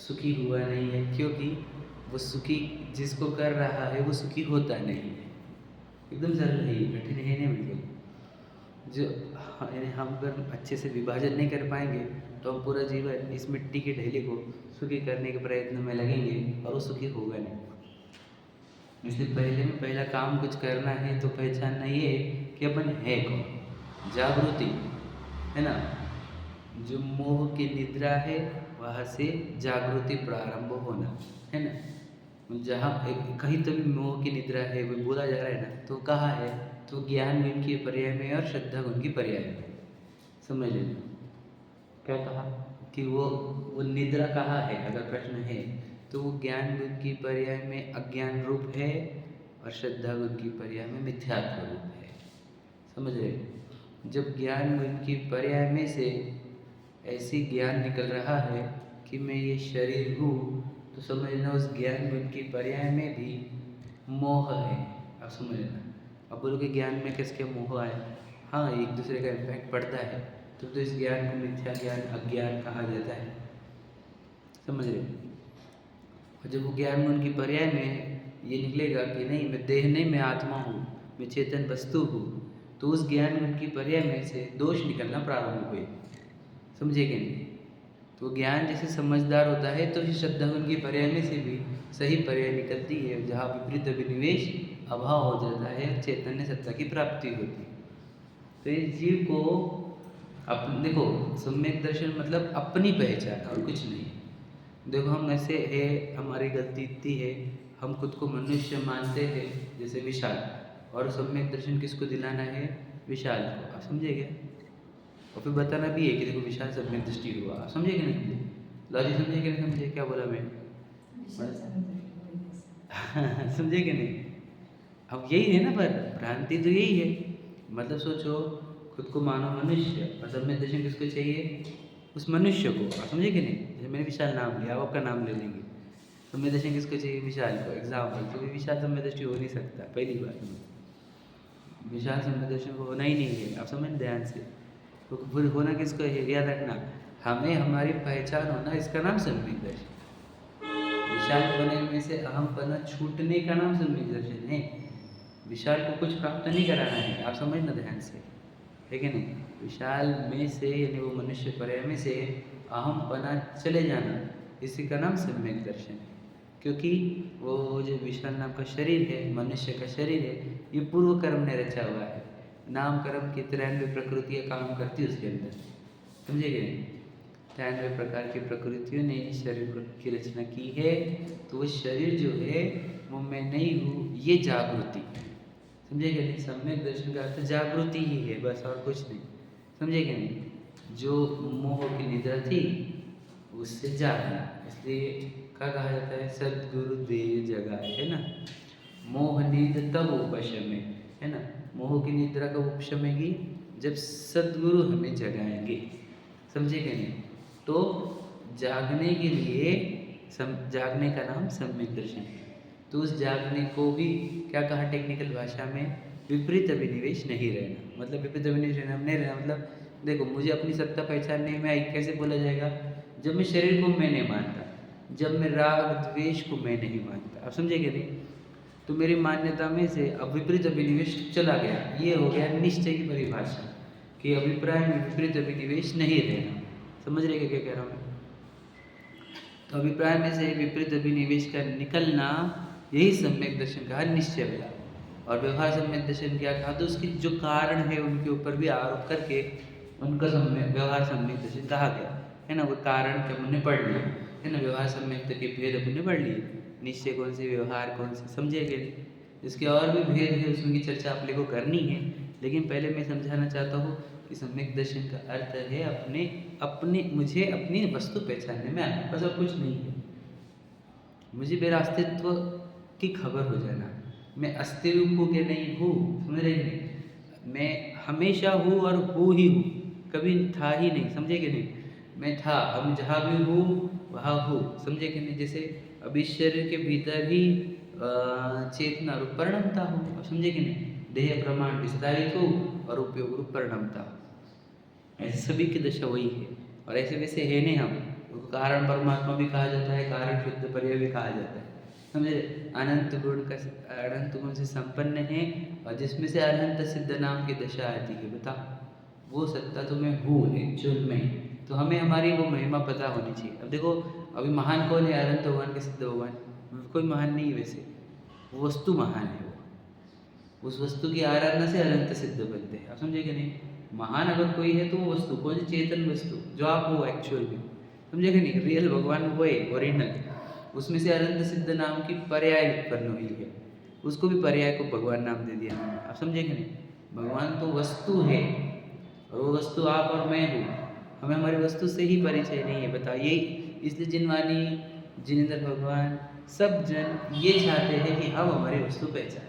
सुखी हुआ नहीं है, क्योंकि वो सुखी जिसको कर रहा है वो सुखी होता नहीं है। एकदम सरल है, ये कठिन है नहीं बिल्कुल। जो यानी हम अगर अच्छे से विभाजन नहीं कर पाएंगे तो हम पूरा जीवन इस मिट्टी के ढेले को सुखी करने के प्रयत्न में लगेंगे और वो सुखी होगा नहीं। इसलिए पहले में पहला काम कुछ करना है तो पहचानना ये कि अपन है कौन, जागृति है ना। जो मोह की निद्रा है वहाँ से जागृति प्रारंभ होना है ना। जहाँ कहीं तो भी मोह की निद्रा है वो बोला जा रहा है ना, तो कहाँ है, तो ज्ञान गुण के पर्याय में और श्रद्धा गुण की पर्याय में। समझ लेना क्या कहा कि वो निद्रा कहाँ है, अगर प्रश्न है तो वो ज्ञान गुण की पर्याय में अज्ञान रूप है और श्रद्धा गुण की पर्याय में मिथ्यात्व रूप है। समझ रहे, जब ज्ञान गुण की पर्याय में से ऐसी ज्ञान निकल रहा है कि मैं ये शरीर हूँ, तो समझना उस ज्ञान गुण की पर्याय में भी मोह है। अब समझना, अब बोलो कि ज्ञान में किसके मोह आए, हाँ एक दूसरे का इम्पैक्ट पड़ता है, तो इस ज्ञान को मिथ्या ज्ञान अज्ञान कहा जाता है। समझ रहे, और जब वो ज्ञान गुण की पर्याय में ये निकलेगा कि नहीं मैं देह नहीं, मैं आत्मा हूँ, मैं चेतन वस्तु हूँ, तो उस ज्ञान गुण की पर्याय में से दोष निकलना प्रारंभ हुए। समझे कि नहीं। तो ज्ञान जैसे समझदार होता है तो श्रद्धा गुण की पर्याय में से भी सही पर्याय निकलती है, जहाँ विपरीत अभिनिवेश अभाव हो जाता है, चैतन्य सत्ता की प्राप्ति होती है। तो इस जीव को अपन देखो, सम्यक दर्शन मतलब अपनी पहचान और कुछ नहीं। देखो हम ऐसे है, हमारी गलती इतनी है, हम खुद को मनुष्य मानते हैं जैसे विशाल, और सम्यक दर्शन किसको दिलाना है, विशाल को। आप समझे क्या, और फिर बताना भी है कि देखो विशाल सम्यक दृष्टि हुआ। आप समझे कि नहीं समझे, लॉजिक समझे कि नहीं समझे, क्या बोला मैं समझे कि नहीं। अब यही है ना, पर भ्रांति तो यही है। मतलब सोचो, खुद को मानो मनुष्य और सम्यक दर्शन किसको चाहिए, उस मनुष्य को। आप समझे कि नहीं। जैसे मैंने विशाल नाम लिया, आप आपका नाम ले लेंगे, सम्यक दर्शन किसको चाहिए, विशाल को। एग्जाम्पल, तो विशाल सम्यक दृष्टि हो नहीं सकता, पहली बात। विशाल सम्यक दर्शन को होना ही नहीं है। आप समझ ध्यान से, तो फिर होना किसको है, याद रखना, हमें हमारी पहचान होना, इसका नाम सम्यक दर्शन। विशाल पने में से अहम पना छूटने का नाम सम्यक दर्शन है। विशाल को कुछ प्राप्त नहीं कराना है, आप समझना ध्यान से, है कि नहीं। विशाल में से यानी वो मनुष्य पर्याय में से अहम पना चले जाना, इसी का नाम सम्यक दर्शन है। क्योंकि वो जो विशाल नाम का शरीर है, मनुष्य का शरीर है, ये पूर्व कर्म ने रचा हुआ है। नाम कर्म की 93 प्रकृतियाँ काम करती है उसके अंदर। समझे कि नहीं। 93 प्रकार की प्रकृतियों ने शरीर की रचना की है। तो वो शरीर जो है वो मैं नहीं हूँ, ये जागृति। समझे कि नहीं। सम्यक दर्शन का अर्थ जागृति ही है, बस और कुछ नहीं। समझे कि नहीं। जो मोह की निद्रा थी उससे जागना, इसलिए क्या कहा जाता है, सद्गुरु दे जगाए, है ना। मोह नींद तब उपशमे, है ना। मोह की निद्रा कब उपशमेगी, जब सद्गुरु हमें जगाएंगे। समझे कि नहीं। तो जागने के लिए जागने का नाम सम्यक दर्शन है। तो उस जागने को भी क्या कहा टेक्निकल भाषा में, विपरीत अभिनिवेश नहीं रहना। मतलब विपरीत अभिनिवेश रहना नहीं रहना मतलब, देखो मुझे अपनी सत्ता पहचानने में आई, कैसे बोला जाएगा, जब मैं शरीर को मैं नहीं मानता, जब मैं राग द्वेष को मैं नहीं मानता। आप समझे कि नहीं। तो मेरी मान्यता में से अब विपरीत अभिनिवेश चला गया, ये हो गया निश्चय की परिभाषा, कि अभिप्राय में विपरीत अभिनिवेश नहीं रहना। समझ रहे क्या कह रहा हूँ मैं। तो अभिप्राय में से विपरीत अभिनिवेश का निकलना, यही सम्यक दर्शन का निश्चय हुआ। और व्यवहार सम्यक दर्शन क्या कहा, तो उसके जो कारण है उनके ऊपर भी आरोप करके उनका व्यवहार सम्यक दर्शन कहा गया, है ना। वो कारण के हमने पढ़ लिया, है ना। व्यवहार सम्यक के भेद हमने पढ़ लिए, निश्चय कौन से, व्यवहार कौन से, समझे कि इसके और भी भेद है, उसकी चर्चा आप लोगों को करनी है। लेकिन पहले मैं समझाना चाहता हूँ कि सम्यक दर्शन का अर्थ है मुझे अपनी वस्तु पहचानने में आना, बस और कुछ नहीं है। मुझे मेरा अस्तित्व की खबर हो जाना, मैं अस्तित्व हूँ कि नहीं हूँ। समझ रहे नहीं। मैं हमेशा हूँ और हूँ ही हूँ, कभी था ही नहीं। समझे कि नहीं। मैं था, अब जहाँ भी हूँ वहाँ हूँ। समझे कि नहीं। जैसे अभी शरीर के भीतर ही चेतना रूप परिणमता हूँ। समझे कि नहीं। देह प्रमाण विस्तारित हो और उपयोग रूप परिणमता हो। ऐसे सभी की दशा वही है, और ऐसे वैसे है नहीं हम। उसको कारण परमात्मा भी कहा जाता है, कारण शुद्ध पर्याय भी कहा जाता है। समझे? अनंत गुण से संपन्न है और जिसमें से अनंत सिद्ध नाम की दशा आती है। बताओ, वो सत्ता तो मैं हूँ एक्चुअल में, तो हमें हमारी वो महिमा पता होनी चाहिए। अब देखो, अभी महान कौन है? अनंत भगवान के सिद्ध भगवान। कोई महान नहीं है वैसे, वो वस्तु महान है। वो उस वस्तु की आराधना से अनंत सिद्ध बनते हैं। आप समझे कि नहीं? महान अगर कोई है तो वो वस्तु कौन सी? चेतन वस्तु, जो आप हो एक्चुअल में। समझे कि नहीं? रियल भगवान वो है, ओरिजिनल। उसमें से अनंत सिद्ध नाम की पर्याय उत्पन्न हुई है, उसको भी पर्याय को भगवान नाम दे दिया हमने। आप समझे कि नहीं? भगवान तो वस्तु है और वो वस्तु आप और मैं हूँ। हमें हमारी वस्तु से ही परिचय नहीं है। बताइए, इसलिए जिनवानी, जिनेंद्र भगवान, सब जन ये चाहते हैं कि हम हमारी वस्तु पहचानें।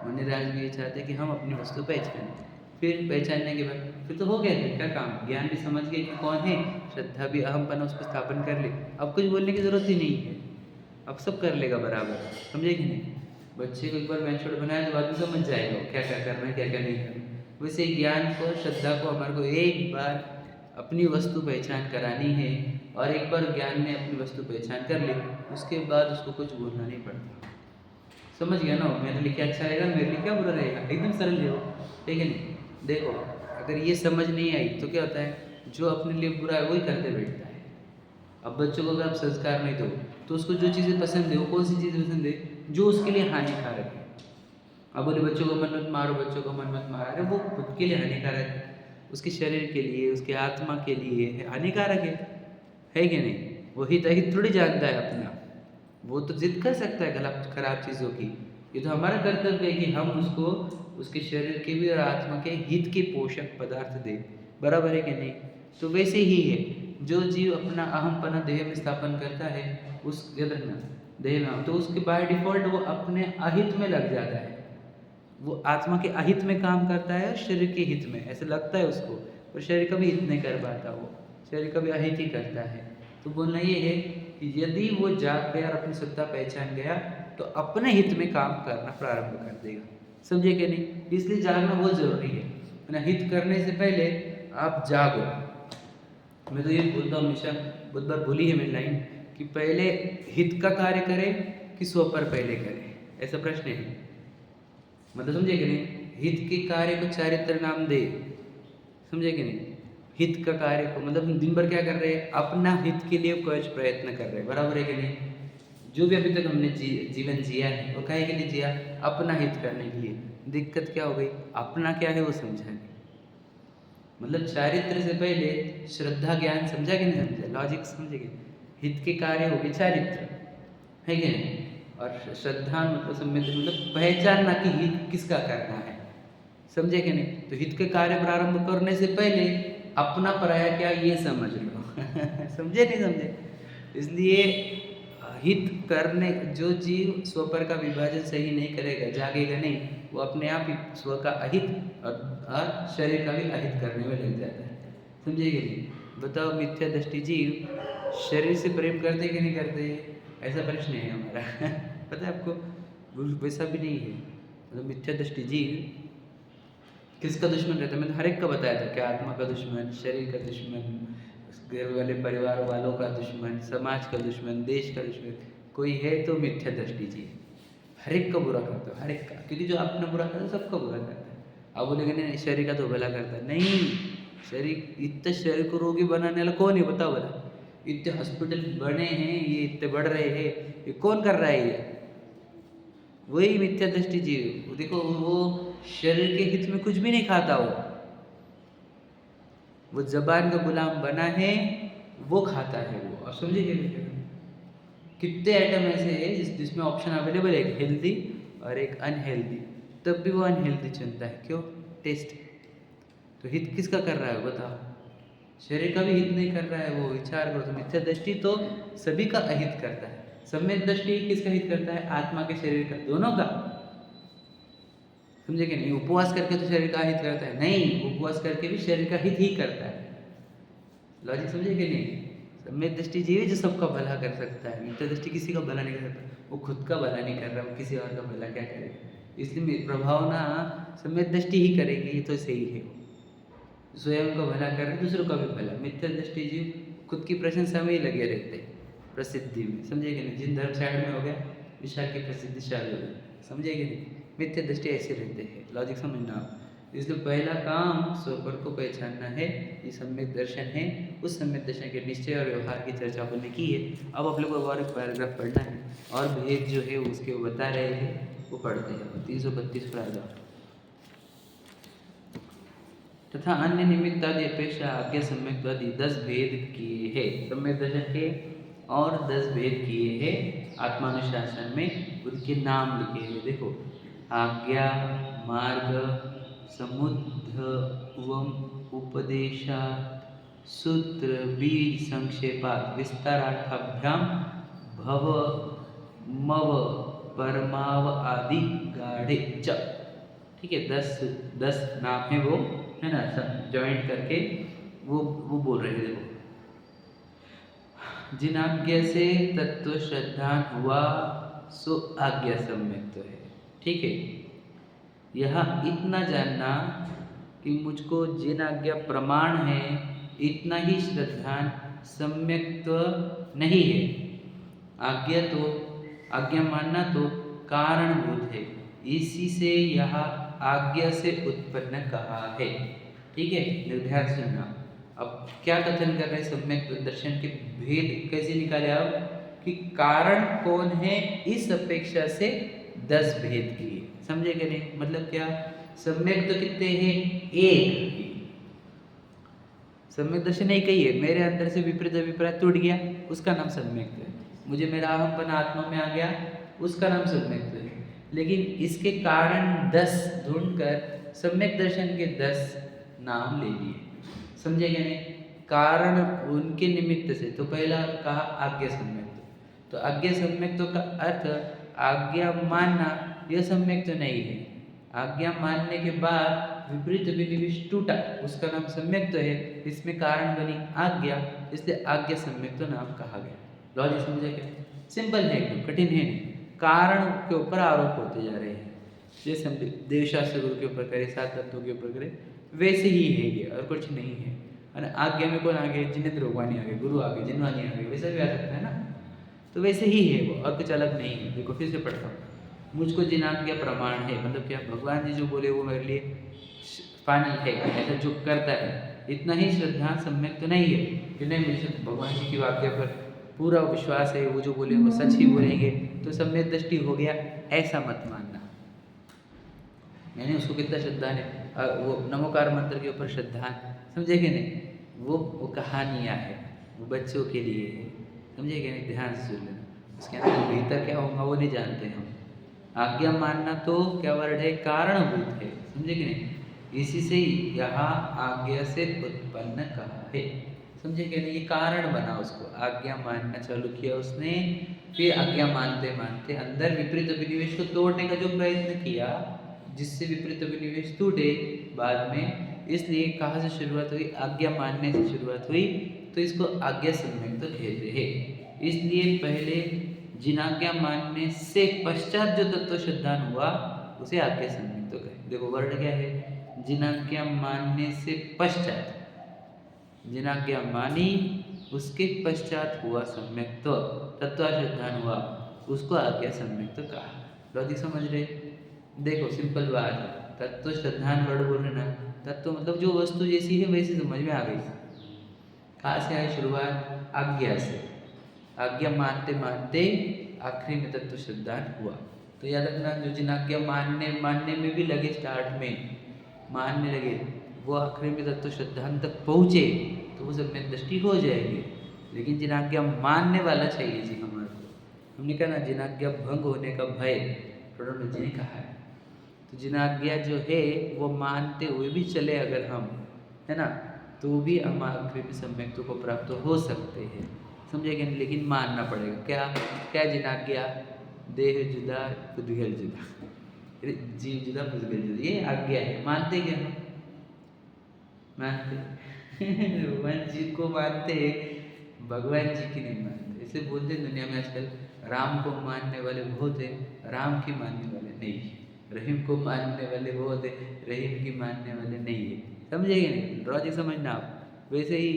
मुनिराज भी ये चाहते हैं कि हम अपनी वस्तु पहचानें। फिर पहचानने के बाद फिर तो हो गया, फिर क्या काम? ज्ञान भी समझ गए कि कौन है, श्रद्धा भी अहमपना उस पर स्थापन कर ले। अब कुछ बोलने की ज़रूरत ही नहीं है, अब सब कर लेगा बराबर। समझे कि नहीं? बच्चे को एक बार बेंचोड़ बनाया तो बाद में समझ जाएगा क्या क्या करना है, क्या क्या नहीं करना। वैसे ज्ञान को, श्रद्धा को हमारे को एक बार अपनी वस्तु पहचान करानी है, और एक बार ज्ञान ने अपनी वस्तु पहचान कर ली, उसके बाद उसको कुछ बोलना नहीं पड़ता। समझ गया ना? मेरे लिए क्या अच्छा रहेगा, मेरे लिए क्या बुरा रहेगा, एकदम सरल है वो। ठीक है नहीं? देखो, अगर ये समझ नहीं आई तो क्या होता है, जो अपने लिए बुरा है वही करते बैठता है। अब बच्चों को अगर आप संस्कार नहीं दो तो उसको जो चीज़ें पसंद है, वो कौन सी चीज़ पसंद है? जो उसके लिए हानिकारक है। अब बोले बच्चों को मन मत मारो, बच्चों को मन मत मारो, अरे वो खुद के लिए हानिकारक है, उसके शरीर के लिए, उसके आत्मा के लिए हानिकारक है कि नहीं? वो हित अहित थोड़ी जानता है अपना, वो तो जिद कर सकता है गलत खराब चीज़ों की। ये तो हमारा कर्तव्य है कि हम उसको उसके शरीर के भी और आत्मा के हित के पोषक पदार्थ दें। बराबर है कि नहीं? तो वैसे ही है, जो जीव अपना अहमपना देह में स्थापन करता है, उस देह में, तो उसके बाय डिफॉल्ट वो अपने अहित में लग जाता है। वो आत्मा के अहित में काम करता है और शरीर के हित में, ऐसे लगता है उसको, पर शरीर का भी हित नहीं कर पाता, वो शरीर का भी अहित ही करता है। तो बोलना ये है कि यदि वो जाग गया और अपनी सत्ता पहचान गया तो अपने हित में काम करना प्रारंभ कर देगा। समझे कि नहीं? इसलिए जागना बहुत ज़रूरी है ना। हित करने से पहले आप जागो। मैं तो ये बोलता हूँ हमेशा, बहुत बार भूली है मेरी लाइन, कि पहले हित का कार्य करें कि स्व पर पहले करें, ऐसा प्रश्न है। मतलब समझे कि नहीं? हित के कार्य को चारित्र नाम दे। समझे कि नहीं? हित का कार्य को मतलब हम दिन भर क्या कर रहे हैं? अपना हित के लिए कुछ प्रयत्न कर रहे हैं। बराबर है कि नहीं? जो भी अभी तक हमने जीवन जिया है वो काहे के लिए जिया? अपना हित करने के लिए। दिक्कत क्या हो गई? अपना क्या है वो समझा नहीं। मतलब चारित्र से पहले श्रद्धा ज्ञान समझा कि नहीं समझा? लॉजिक समझे कि? हित के कार्य हो गए चारित्र, है कि नहीं? और श्रद्धा मतलब सम्यक मतलब पहचानना कि हित किसका करना है। समझे कि नहीं? तो हित के कार्य प्रारंभ करने से पहले अपना पराया क्या ये समझ लो। समझे नहीं समझे? इसलिए हित करने, जो जीव स्वपर का विभाजन सही नहीं करेगा, जागेगा नहीं, वो अपने आप ही स्व का अहित और शरीर का भी अहित करने में लग जाता है। समझे कि नहीं? बताओ, मिथ्या दृष्टि जीव शरीर से प्रेम करते कि नहीं करते? ऐसा प्रश्न है हमारा। पता है आपको? वैसा भी नहीं है। मतलब मिथ्या दृष्टि जीव किसका दुश्मन रहता है? मैंने हर एक का बताया था कि आत्मा का दुश्मन, शरीर का दुश्मन, घर वाले परिवार वालों का दुश्मन, समाज का दुश्मन, देश का दुश्मन। कोई है तो मिथ्या दृष्टि जी, हर एक का बुरा करता है, हर एक का। क्योंकि जो अपना बुरा करता है सबका बुरा करता है। अब बोलेंगे नहीं शरीर का तो भला करता है, नहीं। शरीर, इतने शरीर को रोगी बनाने वाला कौन है बताओ भला? इतने हॉस्पिटल बने हैं, ये इतने बढ़ रहे हैं, ये कौन कर रहा है? ये वही मिथ्या दृष्टि जीव। देखो, वो शरीर के हित में कुछ भी नहीं खाता, वो जबान का गुलाम बना है, वो खाता है वो। और समझे कितने आइटम ऐसे हैं जिसमें ऑप्शन अवेलेबल है, एक हेल्दी और एक अनहेल्दी, तब भी वो अनहेल्दी चुनता है। क्यों? टेस्ट। तो हित किसका कर रहा है बताओ? शरीर का भी हित नहीं कर रहा है वो। विचार करो। तो मिथ्या दृष्टि तो सभी का अहित करता है। सम्यक दृष्टि किसका हित करता है? आत्मा के, शरीर का, दोनों का। समझे कि नहीं? उपवास करके तो शरीर का हित करता है? नहीं, उपवास करके भी शरीर का हित ही करता है। लॉजिक समझे कि नहीं? सम्यक दृष्टि जीव जो सबका भला कर सकता है, मिथ्या दृष्टि किसी का भला नहीं कर सकता। वो खुद का भला नहीं कर रहा, वो किसी और का भला क्या करेगा? इसलिए प्रभाव ना सम्यक दृष्टि ही करेंगे, ये तो सही है। स्वयं का भला कर रहे, दूसरों का भी भला। मिथ्या दृष्टि जीव खुद की प्रशंसा में ही लगे रहते हैं, प्रसिद्धि में, समझे कि नहीं। जिन धर्म साइड में हो गया विशाल की प्रसिद्धि चालू हो गई, समझे कि नहीं। मिथ्या दृष्टि ऐसे रहते हैं, लॉजिक समझना आप। इसलिए पहला काम स्वपर को पहचानना है, ये सम्यक दर्शन है। उस सम्यक दर्शन के निश्चय और व्यवहार की चर्चा हमने की है। अब आप लोग को और एक पैराग्राफ पढ़ना है और भेद जो है उसके वो बता रहे हैं, वो पढ़ते हैं। 332 पैराग्राफ। तथा अन्य निमित्तादि अपेक्षा आज्ञा सम्यक्त्वादि 10 भेद किए हैं। सम्यक दर्शन के और 10 भेद किए हैं आत्मानुशासन में, उनके नाम लिखे हैं। देखो, आज्ञा, मार्ग, समुद्धवम, उपदेशा, सूत्र, बीज, संक्षेपात, विस्तारार्थाभ्याम, भव, मव, परमाव आदि गाढ़े च। ठीक है, 10 नाम है वो, है ना, सब जॉइंट करके वो बोल रहे हैं। देखो, जिन आज्ञा से तत्व श्रद्धान हुआ सो आज्ञा सम्यक तो है। ठीक है, यहाँ इतना जानना कि मुझको जिन आज्ञा प्रमाण है इतना ही श्रद्धान सम्यक तो नहीं है। आज्ञा मानना तो कारणभूत है, इसी से यह आज्ञा से उत्पन्न कहा है। ठीक है, निर्ध्यान सुनना। अब क्या कथन कर रहे हैं सम्यक दर्शन के भेद कैसे निकाले आप, कि कारण कौन है इस अपेक्षा से 10 भेद किए, समझे कि नहीं। मतलब क्या, सम्यक तो कितने हैं, एक। सम्यक दर्शन एक ही है, मेरे अंदर से विपरीत अभिप्राय टूट गया, उसका नाम सम्यक है। मुझे मेरा अहमपन आत्मा में आ गया, उसका नाम सम्यक है। लेकिन इसके कारण 10 ढूंढकर सम्यक दर्शन के 10 नाम ले लिए, समझे क्या नहीं। कारण उनके निमित्त से, तो पहला कहा आज्ञा सम्यक, तो आज्ञा सम्यक का अर्थ आज्ञा मानना, यह सम्यक तो नहीं है। आज्ञा मानने के बाद विपरीत विनिवेश टूटा, उसका नाम सम्यक तो है। इसमें कारण बनी आज्ञा, इसलिए आज्ञा सम्यक तो नाम कहा गया। लॉजिक समझे क्या, सिंपल है, एकदम कठिन है नहीं। कारण के ऊपर आरोप होते जा रहे हैं, जैसे हम देवशास्त्र गुरु के ऊपर करें, 7 तत्वों के ऊपर करें, वैसे ही है ये, और कुछ नहीं है। और आज्ञा में कौन आ गए, जिनेन्द्र भगवानी आ गए, गुरु आ गए, जिनवानी आ गए, वैसा भी आ सकता है ना। तो वैसे ही है वो, और कुछ अलग नहीं है। देखो फिर से पढ़ता हूँ, मुझको जिन आज्ञा प्रमाण है, मतलब क्या, भगवान जी जो बोले वो मेरे लिए पानी है, ऐसा जो करता है, इतना ही श्रद्धा सम्यक तो नहीं है कि नहीं मुझे भगवान जी की आज्ञा पर पूरा विश्वास है, वो जो बोले वो सच ही बोलेंगे तो सम्यक दृष्टि हो गया, ऐसा मत मानना। मैंने उसको कितना श्रद्धा है, वो नमोकार मंत्र के ऊपर श्रद्धा, समझे कि नहीं। वो कहानियाँ है, वो बच्चों के लिए है, समझे कि नहीं। ध्यान से सुन लेना, उसके अंदर भीतर क्या होगा वो नहीं जानते हम। आज्ञा मानना तो क्या वर्ड है, कारणभूत है, समझे कि नहीं। इसी से यहाँ आज्ञा से उत्पन्न कहा है, समझे कि नहीं। ये कारण बना, उसको आज्ञा मानना चालू किया उसने, फिर आज्ञा मानते मानते अंदर विपरीत अभिनिवेश को तोड़ने का जो प्रयत्न किया, जिससे विपरीत अभिनिवेश टूटे बाद में। इसलिए कहाँ से शुरुआत हुई, आज्ञा मानने से शुरुआत हुई, तो इसको आज्ञा सम्यक तो कहते हैं। इसलिए पहले जिन आज्ञा मानने से पश्चात जो तत्व श्रद्धान हुआ उसे आज्ञा सम्यक तो कहे। देखो वर्ड क्या है, जिन आज्ञा मानने से पश्चात, जिन आज्ञा मानी उसके पश्चात हुआ सम्यक तो तत्व श्रद्धान हुआ, उसको आज्ञा सम्यक तो कहा। लॉजिक समझ रहे, देखो सिंपल बात है। तत्व श्रद्धान वर्ड बोल रहे ना, तत्व मतलब जो वस्तु जैसी है वैसी समझ में आ गई। कहाँ से आई शुरुआत, आज्ञा से। आज्ञा मानते मानते आखिरी में तत्व श्रद्धान हुआ। तो याद रखना, जो जिन आज्ञा मानने में भी लगे, स्टार्ट में मानने लगे, वो आखिरी में तत्व श्रद्धान तक पहुँचे तो वो सम्यक दृष्टि हो जाएगी। लेकिन जिन आज्ञा मानने वाला चाहिए जी हमारे को, हमने कहा ना जिन आज्ञा भंग होने का भय, प्रणव जी ने कहा है। तो जिन आज्ञा जो है वो मानते हुए भी चले अगर हम, है ना, तो भी हम आखिरी में सम्यक को प्राप्त हो सकते हैं, समझेंगे। लेकिन मानना पड़ेगा। क्या क्या जिन आज्ञा, देह जुदा पुद्गल जुदा, जीव जुदा पुद्गल जुदा, ये आज्ञा है। मानते क्या हम, मानते भगवान जी को मानते, भगवान जी की नहीं मानते। ऐसे बोलते दुनिया में आजकल, राम को मानने वाले बहुत है, राम की मानने वाले नहीं है। रहीम को मानने वाले बहुत है, रहीम की मानने वाले नहीं है, समझेंगे नहीं। लॉजिक समझना आप, वैसे ही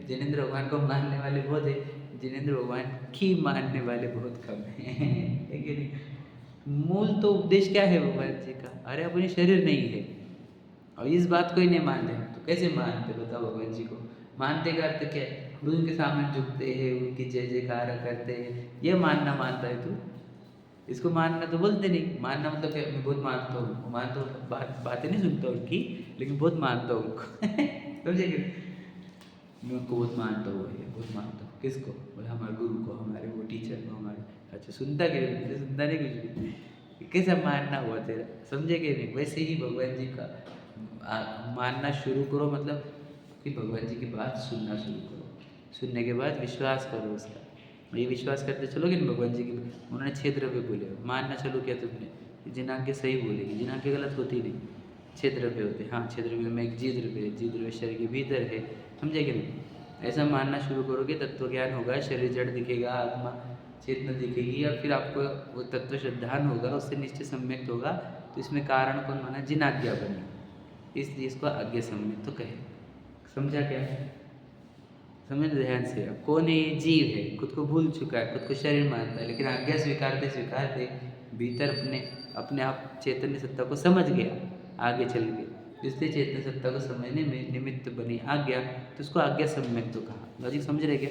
जिनेंद्र भगवान को मानने वाले बहुत है, जिनेंद्र भगवान की मानने वाले बहुत कम हैं। है कि नहीं? मूल तो उपदेश क्या है भगवान जी का? अरे अपने शरीर नहीं है, और इस बात को ही नहीं मानते तो कैसे मानते बताओ भगवान जी को? मानते का अर्थ क्या है? उनके सामने झुकते हैं, उनकी जय जयकार करते हैं, ये मानना मानता है तू? इसको मानना तो बोलते नहीं। मानना मतलब क्या? मैं बहुत मानता हूँ, मानता हूँ, बातें नहीं सुनता उनकी, लेकिन बहुत मानता हूँ उनको। समझे कि मैं उनको बहुत मानता हूँ, ये बहुत मानता हूँ। किसको? बोले हमारे गुरु को, हमारे वो टीचर को, हमारे। अच्छा सुनता क्या? मुझे सुनता नहीं कुछ भी। कैसा मानना हुआ तेरा? समझे कि नहीं? वैसे ही भगवान जी का मानना शुरू करो, मतलब कि भगवान जी की बात सुनना शुरू करो, सुनने के बाद विश्वास करो उसका। ये विश्वास करते चलोगे ना भगवान जी की, उन्होंने 6 द्रव्य बोले, मानना चलो क्या तुमने? जिनाके सही बोलेगी, जिनाके गलत होती नहीं। 6 द्रव्य होते, हाँ 6 द्रव्य में एक जी द्रव्य है, जी द्रव्य शरीर के भीतर है। समझे कि नहीं? ऐसा मानना शुरू करोगे तत्व ज्ञान होगा, शरीर जड़ दिखेगा, आत्मा चेतना दिखेगी, और फिर आपको वो तत्व श्रद्धान होगा, उससे निश्चय सम्यक्त होगा। तो इसमें कारण कौन माना? जिनाज्ञा बनी, इसलिए इसको आज्ञा सम्यक्त तो कहे। समझा क्या? समझ ध्यान से। अब कौन है? ये जीव है, खुद को भूल चुका है, खुद को शरीर मानता है, लेकिन आज्ञा स्वीकारते स्वीकारते भीतर अपने अपने आप चैतन्य सत्ता को समझ गया, आगे चल के, इसलिए चैतन्य सत्ता को समझने में निमित्त बनी आज्ञा, तो उसको आज्ञा सम्यक तो कहा। लॉजिक समझ रहे क्या?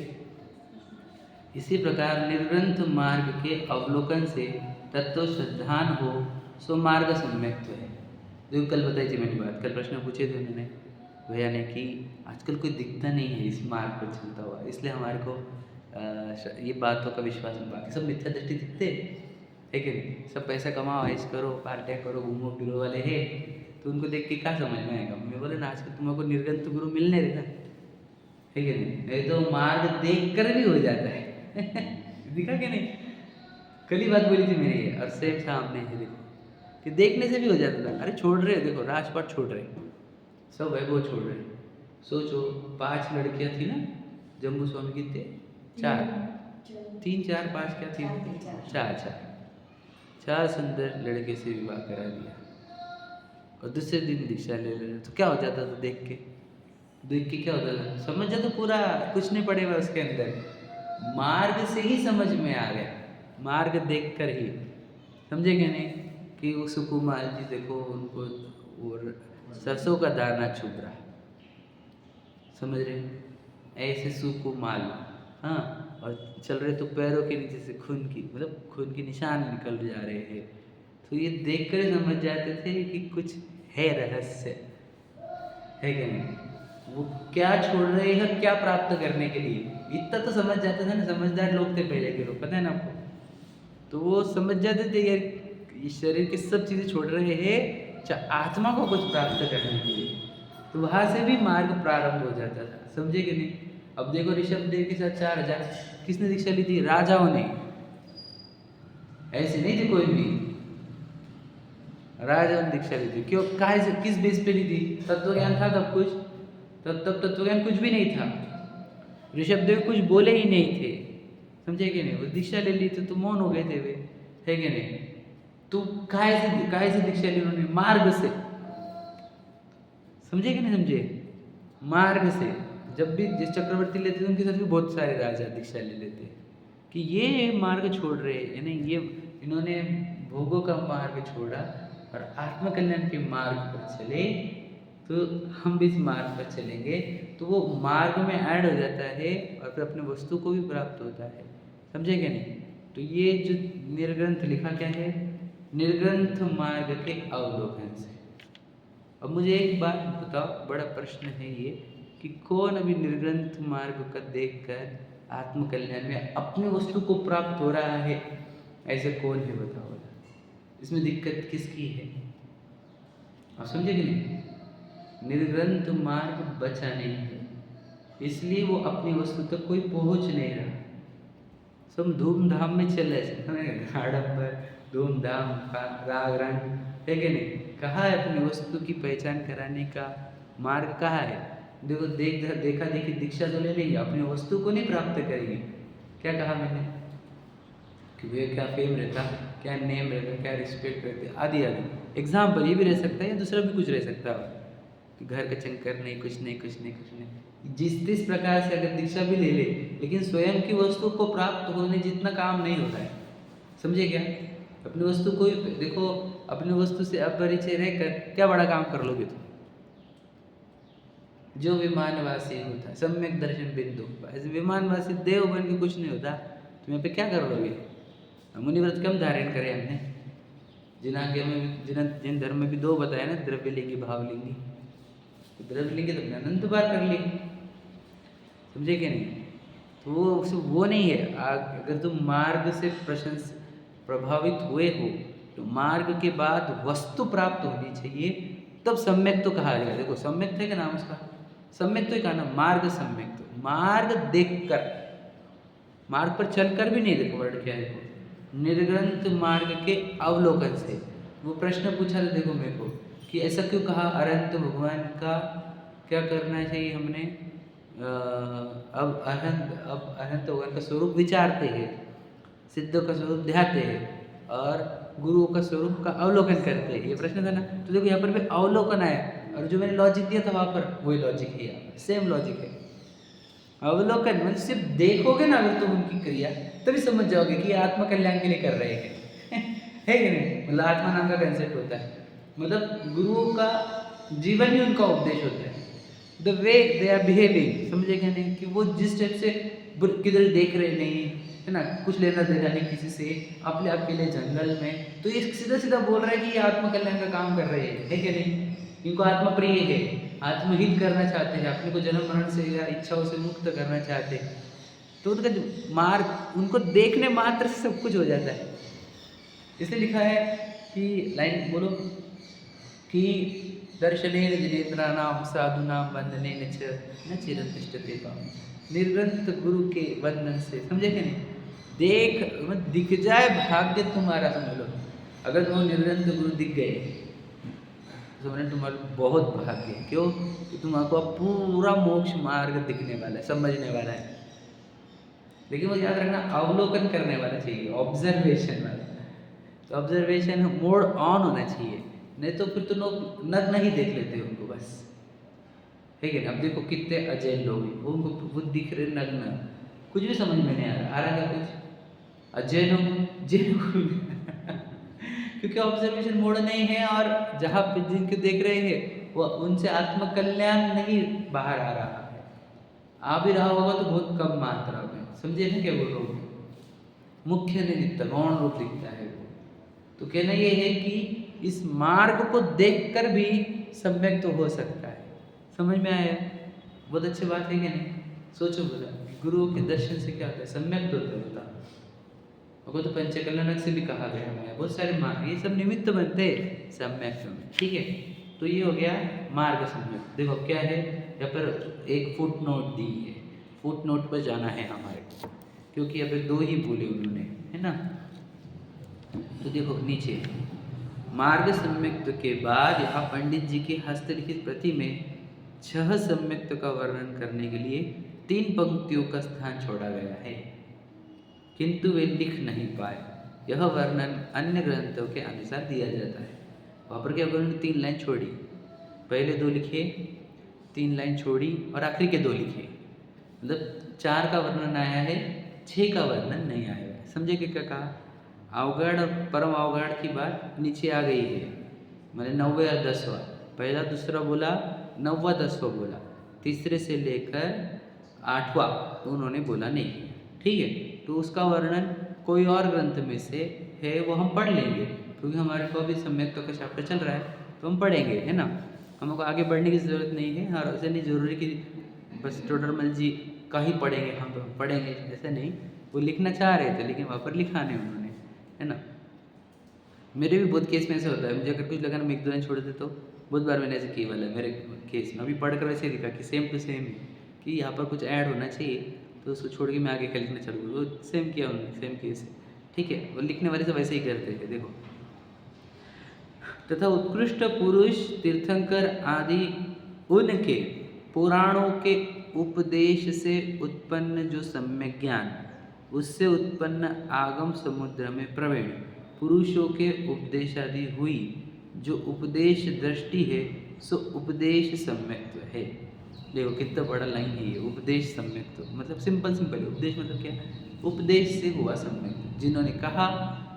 इसी प्रकार निर्ग्रंथ मार्ग के अवलोकन से तत्व श्रद्धान हो, सो मार्ग सम्यक है। जो कल बताई थी मैंने बात, कल प्रश्न पूछे थे उन्होंने भैया ने कि आजकल कोई दिखता नहीं है इस मार्ग पर चलता हुआ, इसलिए हमारे को ये बातों का विश्वास नहीं। बाकी सब मिथ्या दृष्टि दिखते है कि नहीं? सब पैसा कमाओ, ऐश करो, पार्टियाँ करो, घूमो फिरो वाले है, तो उनको देख के क्या समझ में आएगा? मैं बोले ना आजकल तुमको निर्गंत गुरु मिलने देना, है कि नहीं? नहीं तो मार्ग देख कर भी हो जाता है। दिखा कि नहीं? कल ही बात बोली थी मेरी ये, और सेम सामने है देखो, कि देखने से भी हो जाता था। अरे छोड़ रहे हो, देखो राजपाट छोड़ रहे, सब वैभव छोड़ रहे। सोचो 5 लड़कियां थी ना जम्बू स्वामी की, थे 4, 3 4 5 क्या थी? 4 सुंदर लड़के से विवाह करा दिया, और दूसरे दिन दीक्षा ले रहे। तो क्या हो जाता था? देख के क्या होता था? समझ जाता पूरा, कुछ नहीं पड़ेगा उसके अंदर, मार्ग से ही समझ में आ गया, मार्ग देख कर ही। समझे क्या नहीं? कि वो सुकुमार जी देखो, उनको और सरसों का दाना चुभ रहा, समझ रहे? ऐसे सुकुमाल, हाँ, और चल रहे तो पैरों के नीचे से खून की निशान निकल जा रहे हैं। तो ये देख कर समझ जाते थे कि कुछ है रहस्य, है क्या नहीं? वो क्या छोड़ रहे हैं, क्या प्राप्त करने के लिए, इतना तो समझ जाते थे ना। समझदार लोग थे पहले के लोग, पता है ना आपको? तो वो समझ जाते थे यार, ये शरीर की सब चीज़ें छोड़ रहे हैं आत्मा को कुछ प्राप्त करने के लिए। तो वहाँ से भी मार्ग प्रारंभ हो जाता था। समझे कि नहीं? अब देखो ऋषभ देव के साथ 4000 किसने दीक्षा ली थी? राजाओं ने, ऐसे नहीं थे कोई भी, राजाओं ने दीक्षा ली थी। क्यों? काहे से, किस बेस पे ली थी? तत्व ज्ञान था तब कुछ? तब तत्व ज्ञान कुछ भी नहीं था। ऋषभ देव कुछ बोले ही नहीं थे, समझे कि नहीं? वो दीक्षा ले ली थी तो मौन हो गए थे वे, है कि नहीं? तो काहे से दीक्षा ली उन्होंने? मार्ग से। समझे कि नहीं समझे? मार्ग से। जब भी जिस चक्रवर्ती लेते थे उनके साथ भी बहुत सारे राजा दीक्षा ले लेते कि ये मार्ग छोड़ रहे, यानी ये इन्होंने भोगों का मार्ग छोड़ा और आत्मकल्याण के मार्ग पर चले, तो हम भी इस मार्ग पर चलेंगे। तो वो मार्ग में ऐड हो जाता है और फिर अपने वस्तु को भी प्राप्त होता है। समझे क्या नहीं? तो ये जो निर्ग्रंथ लिखा क्या है? निर्ग्रंथ मार्ग के अवलोकन से। अब मुझे एक बात बताओ, बड़ा प्रश्न है ये, कि कौन अभी निर्ग्रंथ मार्ग का देखकर आत्मकल्याण में अपनी वस्तु को प्राप्त हो रहा है? ऐसे कौन है बताओ? इसमें दिक्कत किसकी है? आप समझे कि नहीं? निर्ग्रंथ मार्ग बचा नहीं है, इसलिए वो अपनी वस्तु तक कोई पहुंच नहीं रहा। सब धूमधाम में चल रहे, आडंबर, धूमधाम, राग रंग, है कि नहीं? कहाँ है अपनी वस्तु की पहचान कराने का मार्ग? कहाँ है? देखो देखा देखी दीक्षा तो ले लेंगे, अपनी वस्तु को नहीं प्राप्त करेंगे। क्या कहा मैंने? कि वे क्या फेम रहता, क्या नेम रहता, क्या रिस्पेक्ट रहते, आदि आदि। एग्जाम्पल ये भी रह सकता है या दूसरा भी कुछ रह सकता है, कि घर का चंकर नहीं, कुछ नहीं, कुछ नहीं, कुछ नहीं। जिस प्रकार से अगर दीक्षा भी ले ले, लेकिन स्वयं की वस्तु को प्राप्त होने जितना काम नहीं होता है। समझे क्या? अपनी वस्तु को ही देखो, अपनी वस्तु से अपरिचय रहकर क्या बड़ा काम कर लोगे तुम? जो विमानवासी होता है, सम्यक दर्शन बिंदु, ऐसे विमानवासी देव बन के कुछ नहीं होता। तुम यहाँ पे क्या कर लोगे? मुनिव्रत कम धारण करे हमने, जिन धर्म में भी दो बताया ना, द्रव्यलिंगी भावलिंगी। तो द्रव्यलिंगी तो अपने अनंत बार कर ली, समझे कि नहीं? तो वो नहीं है। अगर तुम मार्ग से प्रभावित हुए हो तो मार्ग के बाद वस्तु प्राप्त होनी चाहिए, तब सम्यक तो कहा जाएगा। देखो सम्यक थे क्या नाम उसका? सम्यक तो ही कहा ना, मार्ग सम्यक। तो मार्ग देखकर, मार्ग पर चलकर भी नहीं, देखो वर्ड क्या है, देखो निर्ग्रंथ मार्ग के अवलोकन से। वो प्रश्न पूछा था देखो मेरे को कि ऐसा क्यों कहा, अरहंत भगवान का क्या करना चाहिए हमने? अब अरहंत भगवान का स्वरूप विचारते हैं, सिद्धों का स्वरूप ध्याते हैं और गुरुओं का स्वरूप का अवलोकन करते हैं। ये प्रश्न था ना। तो देखो यहाँ पर भी अवलोकन आया, और जो मैंने लॉजिक दिया था वहाँ पर वही लॉजिक है, यहाँ सेम लॉजिक है। अवलोकन मतलब सिर्फ देखोगे ना अगर तुम उनकी क्रिया, तभी समझ जाओगे कि ये आत्म कल्याण के लिए कर रहे हैं। है कि नहीं? मतलब आत्मा नाम का कंसेप्ट होता है, मतलब गुरुओं का जीवन ही उनका उपदेश होता है। The way they are behaving, समझे क्या नहीं? कि वो जिस टाइप से किधर देख रहे नहीं है ना, कुछ लेना देना नहीं किसी से, अपने आप के लिए जंगल में, तो ये सीधा सीधा बोल रहा है कि ये आत्म कल्याण का काम कर रहे हैं। है कि नहीं? इनको आत्मा प्रिय है, आत्महित करना चाहते हैं, अपने को जन्म मरण से या इच्छाओं से मुक्त करना चाहते हैं। तो उनका मार्ग, उनको देखने मात्र से सब कुछ हो जाता है। इसलिए लिखा है कि लाइन बोलो कि दर्शनेन जिनेन्द्राणाम साधुनाम वंदनेन च न चिरंतिष्ठते पावनं। निर्ग्रंथ गुरु के वंदन से, समझे कि नहीं? दिख जाए भाग्य तुम्हारा, समझ लो। अगर तुम निर्ग्रंथ गुरु दिख गए तो समझ तुम्हारा बहुत भाग्य है। क्यों? कि तुम्हारा पूरा मोक्ष मार्ग दिखने वाला है, समझने वाला है। लेकिन वो याद रखना, अवलोकन करने वाला चाहिए, ऑब्जर्वेशन वाला। तो ऑब्जर्वेशन मोड ऑन होना चाहिए, नहीं तो फिर तो लोग नग्न ही देख लेते हैं उनको बस। ठीक है? अब देखो कितने अजैन लोग हैं, उनको वो दिख रहे नग्न, कुछ भी समझ में नहीं आ रहा क्या कुछ? अजैन जैन क्योंकि ऑब्जर्वेशन मोड नहीं है, और जहाँ पे जिनके देख रहे हैं वो उनसे आत्म कल्याण नहीं बाहर आ रहा है। आ भी रहा होगा तो बहुत कम मात्रा में, समझे ना क्या बोल रहा हूँ? मुख्य नहीं दिखता, गौण रूप दिखता है वो। तो कहना ये है कि इस मार्ग को देखकर भी सम्यक तो हो सकता है। समझ में आया? बहुत अच्छी बात है कि नहीं? सोचो बोला, गुरुओं के दर्शन से क्या होता है? सम्यक तो होता है। वो तो पंचकल्याणक से भी कहा गया है, बहुत सारे मार्ग, ये सब निमित्त बनते हैं सम्यक में। ठीक है? तो ये हो गया मार्ग सम्यक। देखो क्या है यहाँ पर, एक फुट नोट दी है, फुट नोट पर जाना है हमारे को, क्योंकि यहाँ पे दो ही बोले उन्होंने, है ना? तो देखो नीचे मार्ग सम्यक्त के बाद यहाँ पंडित जी के हस्तलिखित प्रति में 6 सम्यक्त का वर्णन करने के लिए 3 पंक्तियों का स्थान छोड़ा गया है, किंतु वे लिख नहीं पाए। यह वर्णन अन्य ग्रंथों के अनुसार दिया जाता है। वहाँ पर क्या उन्होंने 3 लाइन छोड़ी, पहले 2 लिखे, 3 लाइन छोड़ी और आखिरी के 2 लिखे। मतलब 4 का वर्णन आया है, 6 का वर्णन नहीं आया है। समझे कि क्या कहा? अवगढ़ और परम अवगढ़ की बात नीचे आ गई है, मैंने 9वें और 10वां, पहला दूसरा बोला, 9वां 10वां बोला, तीसरे से लेकर 8वां उन्होंने बोला नहीं। ठीक है? तो उसका वर्णन कोई और ग्रंथ में से है, वो हम पढ़ लेंगे, क्योंकि हमारे को अभी सम्यक्तों का चैप्टर चल रहा है, तो हम पढ़ेंगे, है ना? हमको आगे बढ़ने की ज़रूरत नहीं है, और ऐसा नहीं ज़रूरी कि बस टोडरमल जी का ही पढ़ेंगे, हम तो पढ़ेंगे, ऐसा नहीं। वो लिखना चाह रहे थे लेकिन वहाँ पर लिखा नहीं उन्होंने, है ना? मेरे भी बहुत केस में ऐसा होता है, मुझे अगर कुछ लगा ना मैं 1-2 लाइन छोड़ देता हूँ। बहुत बार मैंने ऐसे किया वाला है मेरे केस में। अभी पढ़ कर वैसे लिखा कि सेम टू सेम है, कि यहाँ पर कुछ ऐड होना चाहिए, तो उसको छोड़ के मैं आगे का लिखना चालू करूँ। वो सेम किया उन्होंने, सेम केस है। ठीक है? वो लिखने वाले सब वैसे ही करते थे। देखो, तथा उत्कृष्ट पुरुष तीर्थंकर आदि उनके पुराणों के उपदेश से उत्पन्न जो सम्यक ज्ञान, उससे उत्पन्न आगम समुद्र में प्रवीण पुरुषों के उपदेशादि हुई जो उपदेश दृष्टि है, सो उपदेश सम्यक्त्व है। देखो कितना बड़ा लाइन है ये, उपदेश सम्यक्त्व मतलब सिंपल सिंपल उपदेश मतलब क्या, उपदेश से हुआ सम्यक। जिन्होंने कहा,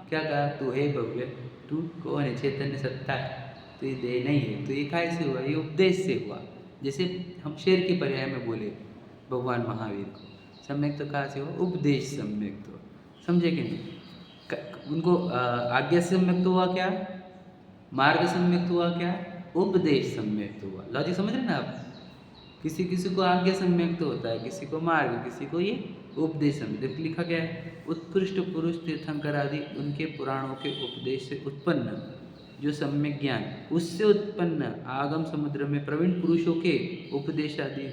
क्या कहा, तू है भव्य, तू कौन है, चैतन्य सत्ता है, तो ये देह नहीं है, तो ये काय से हुआ, ये उपदेश से हुआ। जैसे हम शेर के पर्याय में बोले भगवान महावीर को, सम्यक तो कहाँ से हुआ, उपदेश सम्यक। तो समझे कि नहीं, उनको आज्ञा सम्यक तो हुआ क्या, मार्ग सम्यक तो हुआ क्या, उपदेश सम्यक तो हुआ। लॉजिक समझ रहे ना आप, किसी किसी को आज्ञा सम्यक तो होता है, किसी को मार्ग, किसी को ये उपदेश सम्यक। लिखा क्या है, उत्कृष्ट पुरुष तीर्थंकर आदि उनके पुराणों के उपदेश से उत्पन्न जो सम्यक ज्ञान, उससे उत्पन्न आगम समुद्र में प्रवीण पुरुषों के उपदेश आदि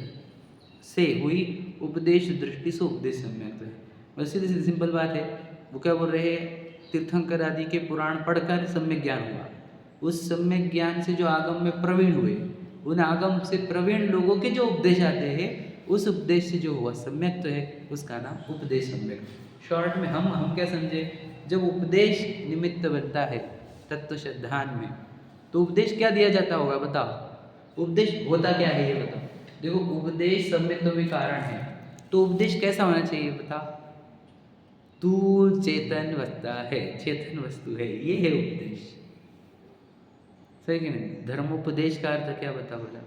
से हुई उपदेश दृष्टि से उपदेश सम्यक है। बस सीधी सीधी सिंपल बात है। वो क्या बोल रहे हैं, तीर्थंकर आदि के पुराण पढ़कर सम्यक ज्ञान हुआ, उस सम्यक ज्ञान से जो आगम में प्रवीण हुए, उन आगम से प्रवीण लोगों के जो उपदेश आते हैं, उस उपदेश से जो हुआ सम्यक तो है, उसका नाम उपदेश सम्यक। शॉर्ट में हम क्या समझे, जब उपदेश निमित्त बनता है तत्व श्रद्धान में, तो उपदेश क्या दिया जाता होगा बताओ, उपदेश होता क्या है ये बताओ। देखो उपदेश सम्यक्त्व में कारण है, तो उपदेश कैसा होना चाहिए बताओ, तू चेतन वस्ता है, चेतन वस्तु है, ये है उपदेश, सही कि नहीं। धर्मोपदेश का अर्थ क्या बता बोला,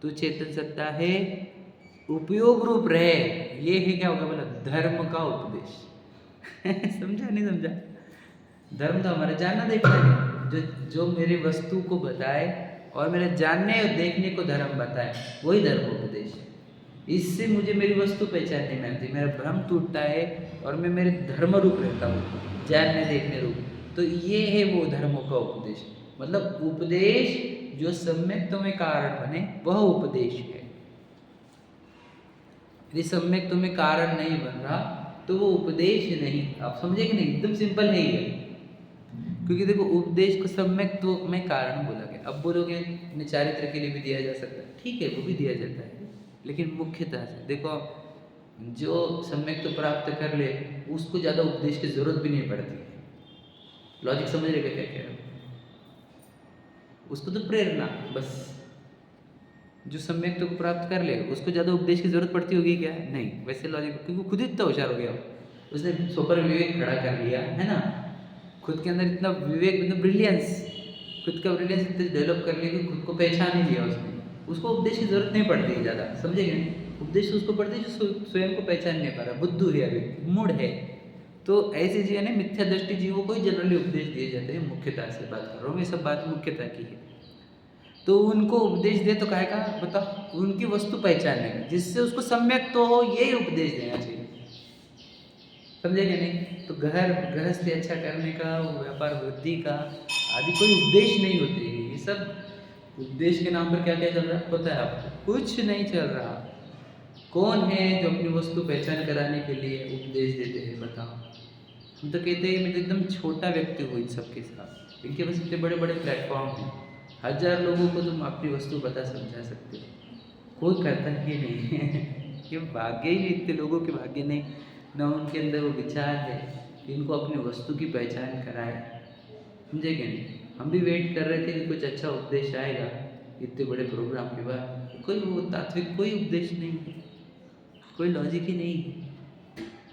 तू चेतन सत्ता है, उपयोग रूप रहे, ये है क्या होगा बोला, धर्म का उपदेश। समझा नहीं समझा, धर्म तो हमारा जानना देखना है, जो मेरी वस्तु को बताए और मेरे जानने और देखने को धर्म बताए, वही धर्मोपदेश है। इससे मुझे मेरी वस्तु पहचानने में आती, मेरा भ्रम टूटता है और मैं मेरे धर्म रूप रहता हूँ, जानने देखने रूप, तो ये है वो धर्मों का उपदेश। मतलब उपदेश जो सम्यक्त्व में कारण बने वह उपदेश है। यदि सम्यक्त्व में कारण नहीं बन रहा तो वो उपदेश नहीं। आप समझे कि नहीं, एकदम सिंपल है ये। क्योंकि देखो उपदेश को सम्यक्त्व में कारण बोला गया। अब बोलोगे चारित्र के लिए भी दिया जा सकता है, ठीक है वो भी दिया जाता है, लेकिन मुख्यतः से देखो जो सम्यक्त्व प्राप्त कर ले उसको ज़्यादा उपदेश की जरूरत भी नहीं पड़ती है। लॉजिक समझ रहे क्या कह रहे हो, उसको तो प्रेरणा बस, जो सम्यक्त्व को प्राप्त कर ले उसको ज़्यादा उपदेश की जरूरत पड़ती होगी क्या, नहीं। वैसे लॉजिक, क्योंकि खुद इतना होशियार हो गया, उसने सुपर विवेक खड़ा कर लिया है ना, खुद के अंदर इतना विवेक, मतलब ब्रिलियंस, खुद का ब्रिलियंस इतना डेवलप कर लिया कि खुद को पहचान ही लिया उसने, उसको उपदेश की जरूरत नहीं पड़ती है ज़्यादा, समझेंगे। उपदेश उसको पड़ती है जो स्वयं को पहचान नहीं पा रहा, बुद्धू है, अभी मूड है। तो ऐसे जीवन है, मिथ्या दृष्टि जीवों को ही जनरली उपदेश दिए जाते हैं, मुख्यतः से बात कर रहा हूँ मैं, सब बात मुख्यतः की है। तो उनको उपदेश दे तो कहेगा बताओ, उनकी वस्तु पहचानने का, जिससे उसको सम्यक तो हो, यही उपदेश देना चाहिए, समझेंगे नहीं। तो घर गृहस्थी अच्छा करने का, व्यापार वृद्धि का आदि कोई उपदेश नहीं होते, ये सब उपदेश के नाम पर क्या क्या चल रहा है पता है आपको, कुछ नहीं चल रहा। कौन है जो अपनी वस्तु पहचान कराने के लिए उपदेश देते हैं बताओ। हम तो कहते हैं मैं तो एकदम छोटा व्यक्ति हूँ इन सबके साथ, इनके पास इतने बड़े बड़े प्लेटफॉर्म हैं, 1000 लोगों को तुम अपनी वस्तु बता समझा सकते हो, कोई करता ही नहीं है। ये भाग्य ही नहीं, इतने लोगों के भाग्य नहीं, न उनके अंदर वो विचार है कि इनको अपनी वस्तु की पहचान कराए, समझे कि नहीं। हम भी वेट कर रहे थे कि कुछ अच्छा उपदेश आएगा इतने बड़े प्रोग्राम के बाद, कोई वो तात्विक कोई उपदेश नहीं है, कोई लॉजिक ही नहीं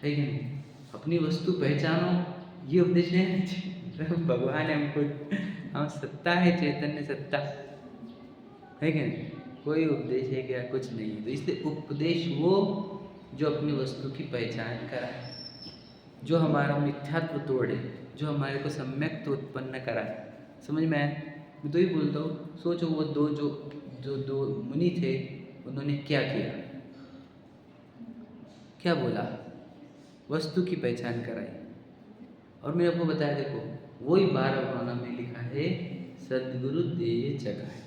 है कि नहीं। अपनी वस्तु पहचानो, ये उपदेश नहीं है, भगवान है हमको, हम सत्ता है, चैतन्य सत्ता है कि नहीं, कोई उपदेश है क्या, कुछ नहीं है। तो इसलिए उपदेश वो जो अपनी वस्तु की पहचान कराए, जो हमारा मिथ्यात्व तोड़े, जो हमारे को सम्यक तो उत्पन्न कराए, समझ में आए। मैं तो ही बोलता हूँ, सोचो वो दो मुनि थे, उन्होंने क्या किया, क्या बोला, वस्तु की पहचान कराई। और मैंने आपको बताया देखो, वही 12 पुराणों में लिखा है, सद्गुरु देय जगाए।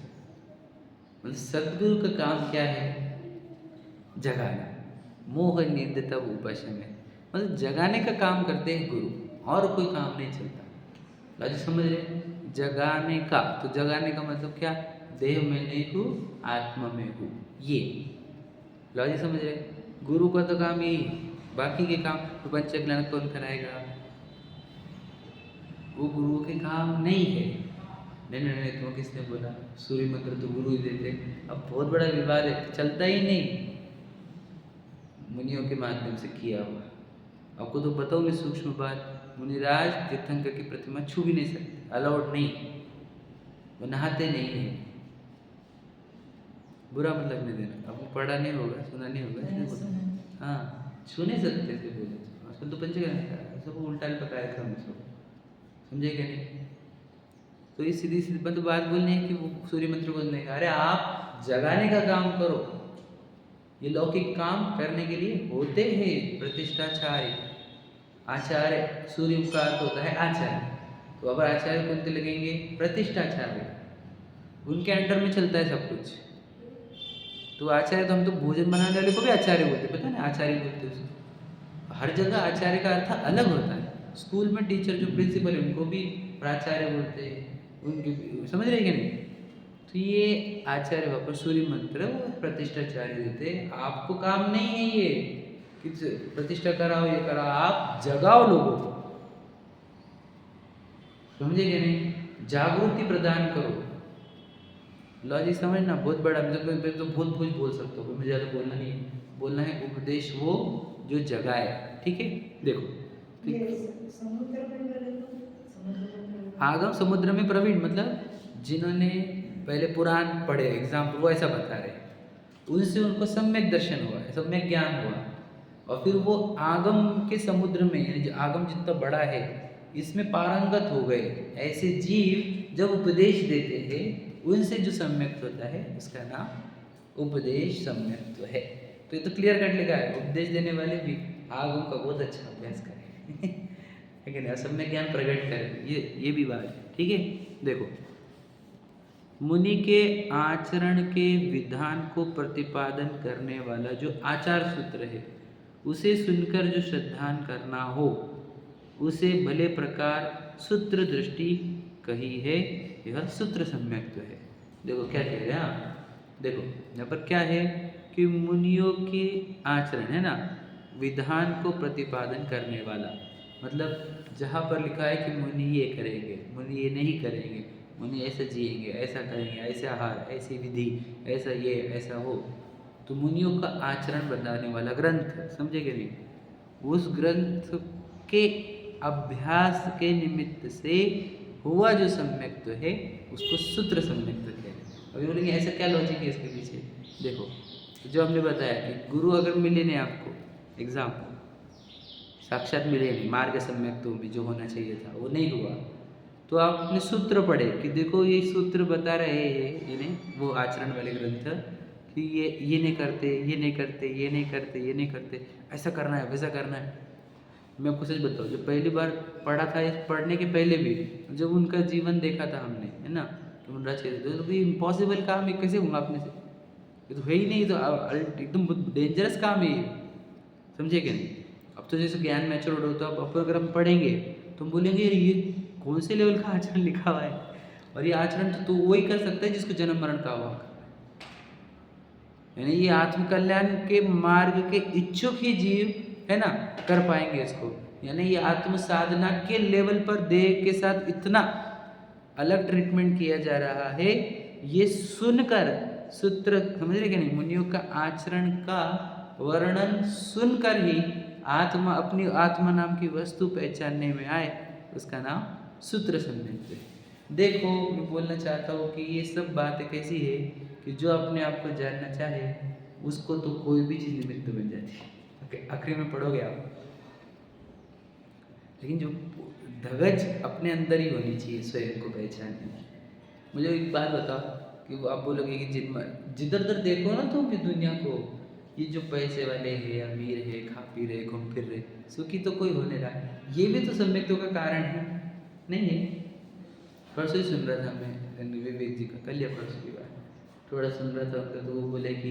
मतलब सद्गुरु का काम क्या है, जगाना, मोह निंद तब उपशमय, मतलब जगाने का काम करते हैं गुरु, और कोई काम नहीं चलता। लॉजिक समझ रहे, जगाने का, तो जगाने का मतलब क्या, देह में नहीं हूँ आत्मा में हूँ, ये लॉजिक समझ रहे। गुरु का तो काम यही, बाकी के काम तो पंचकल्याण कौन कराएगा, वो गुरु के काम नहीं है। नहीं नहीं नहीं, तुम्हें किसने बोला? सूर्य मंत्र तो गुरु ही देते। अब बहुत बड़ा विवाद है, चलता ही नहीं, मुनियों के माध्यम से किया हुआ। आपको तो पता होगी सूक्ष्म बात, मुनिराज तीर्थंकर की प्रतिमा छू भी नहीं सकते, अलाउड नहीं, वो नहाते नहीं है। बुरा मत लगने देना, आपको पढ़ा नहीं होगा, सुना नहीं होगा इसलिए बोला। हाँ, छू नहीं सकते थे बोले, आजकल तो पंचकर्म का है, सब उल्टा पका है क्रम सब, समझे क्या नहीं? तो ये सीधी सीधी मतलब बात बोलनी है कि वो सूर्य मंत्र बोलने का, अरे आप जगाने का काम करो, ये लौकिक काम करने के लिए होते हैं प्रतिष्ठाचार्य, आचार्य। सूर्य का अर्थ होता है आचार्य, तो अब आचार्य कौन से लगेंगे? प्रतिष्ठाचार्य, उनके अंडर में चलता है सब कुछ। तो आचार्य, तो हम तो भोजन बनाने वाले को भी आचार्य बोलते, पता है ना, आचार्य बोलते हैं उसे। हर जगह आचार्य का अर्थ अलग होता है। स्कूल में टीचर जो प्रिंसिपल है उनको भी प्राचार्य बोलते हैं, उनके, समझ रहे कि नहीं? तो ये आचार्य वापस सूर्य मंत्र वो प्रतिष्ठाचार्य देते। आपको काम नहीं है ये कि प्रतिष्ठा कराओ, ये कराओ, आप जगाओ लोगों को, समझे क्या नहीं? जागृति प्रदान करो। लॉजिक समझना बहुत बड़ा, मैं तो बहुत कुछ बोल सकता हूँ, मुझे ज़्यादा बोलना नहीं है। बोलना है उपदेश वो जो जगाए, ठीक है? देखो आगम समुद्र में प्रवीण, मतलब जिन्होंने पहले पुराण पढ़े, एग्जाम्पल वो ऐसा बता रहे, उनसे उनको सम्यक दर्शन हुआ, सम्यक ज्ञान हुआ, और फिर वो आगम के समुद्र में, यानी जो आगम जितना बड़ा है इसमें पारंगत हो गए। ऐसे जीव जब उपदेश देते हैं, उनसे जो सम्यक्त होता है उसका नाम उपदेश सम्यक्त है। तो ये तो क्लियर कट लिखा है, उपदेश देने वाले भी आगम का बहुत अच्छा अभ्यास करें है कि नहीं, सम्यक ज्ञान प्रकट करें, ये भी बात है, ठीक है? देखो, मुनि के आचरण के विधान को प्रतिपादन करने वाला जो आचार सूत्र है, उसे सुनकर जो श्रद्धान करना हो, उसे भले प्रकार सूत्र दृष्टि कही है, यह सूत्र सम्यक्त है। देखो क्या कह रहे हैं, देखो यहाँ पर क्या है कि मुनियों के आचरण है ना, विधान को प्रतिपादन करने वाला, मतलब जहाँ पर लिखा है कि मुनि ये करेंगे, मुनि ये नहीं करेंगे, मुनि ऐसा जिएंगे, ऐसा करेंगे, ऐसे आहार, ऐसी विधि, ऐसा ये, ऐसा हो, तो मुनियों का आचरण बताने वाला ग्रंथ, समझे कि नहीं? उस ग्रंथ के अभ्यास के निमित्त से हुआ जो सम्यक्त है उसको सूत्र सम्यक्त कहते हैं। अभी बोलेंगे ऐसा क्या लॉजिक है इसके पीछे? देखो, तो जो हमने बताया कि गुरु अगर मिले नहीं आपको, एग्जाम्पल साक्षात मिले नहीं, मार्ग सम्यक्त भी जो होना चाहिए था वो नहीं हुआ, तो आपने सूत्र पढ़े कि देखो ये सूत्र बता रहे हैं, यानी वो आचरण वाले ग्रंथ, कि ये नहीं करते, ये नहीं करते, ये नहीं करते, ये नहीं करते, ऐसा करना है, वैसा करना है। मैं आपको सच बताऊँ, जब पहली बार पढ़ा था, इस पढ़ने के पहले भी जब उनका जीवन देखा था हमने, है ना, तो मुंडा चाहिए तो इम्पॉसिबल काम है, कैसे होगा अपने से, ये तो है ही नहीं, तो एकदम डेंजरस काम है ये, समझे क्या नहीं? अब तो जैसे ज्ञान मैच्योर होता है, अब अगर हम पढ़ेंगे तो हम बोलेंगे ये कौन से लेवल का आचरण लिखा हुआ है, और ये आचरण तो वही कर सकता है जिसको जन्म मरण का हुआ, यानी ये आत्मकल्याण के मार्ग के इच्छुक ही जीव है ना कर पाएंगे इसको। यानी ये आत्म साधना के लेवल पर देह के साथ इतना अलग ट्रीटमेंट किया जा रहा है, ये सुनकर सूत्र, समझ रहे क्या नहीं? मुनियों का आचरण का वर्णन सुनकर ही आत्मा, अपनी आत्मा नाम की वस्तु पहचानने में आए, उसका नाम सूत्र सम्यक्त है। देखो, मैं बोलना चाहता हूँ कि ये सब बातें कैसी है कि जो अपने आप को जानना चाहे उसको तो कोई भी चीज़ निमित्त बन जाती है। आखिरी में पढ़ोगे आप, लेकिन जो धगज अपने अंदर ही होनी चाहिए स्वयं को पहचानने की। मुझे एक बात बताओ कि वो आप बोलोगे कि जिधर उधर देखो ना तुम, कि दुनिया को, ये जो पैसे वाले हैं, अमीर है, खा पी रहे, घूम फिर रहे, सुखी तो कोई होने रहा है, ये भी तो सम्यक्तों का कारण है, नहीं है? परसों ही सुन रहा था मैं विवेक जी का, कल या परसों की बात, थोड़ा सुन रहा था उनका, तो वो बोले कि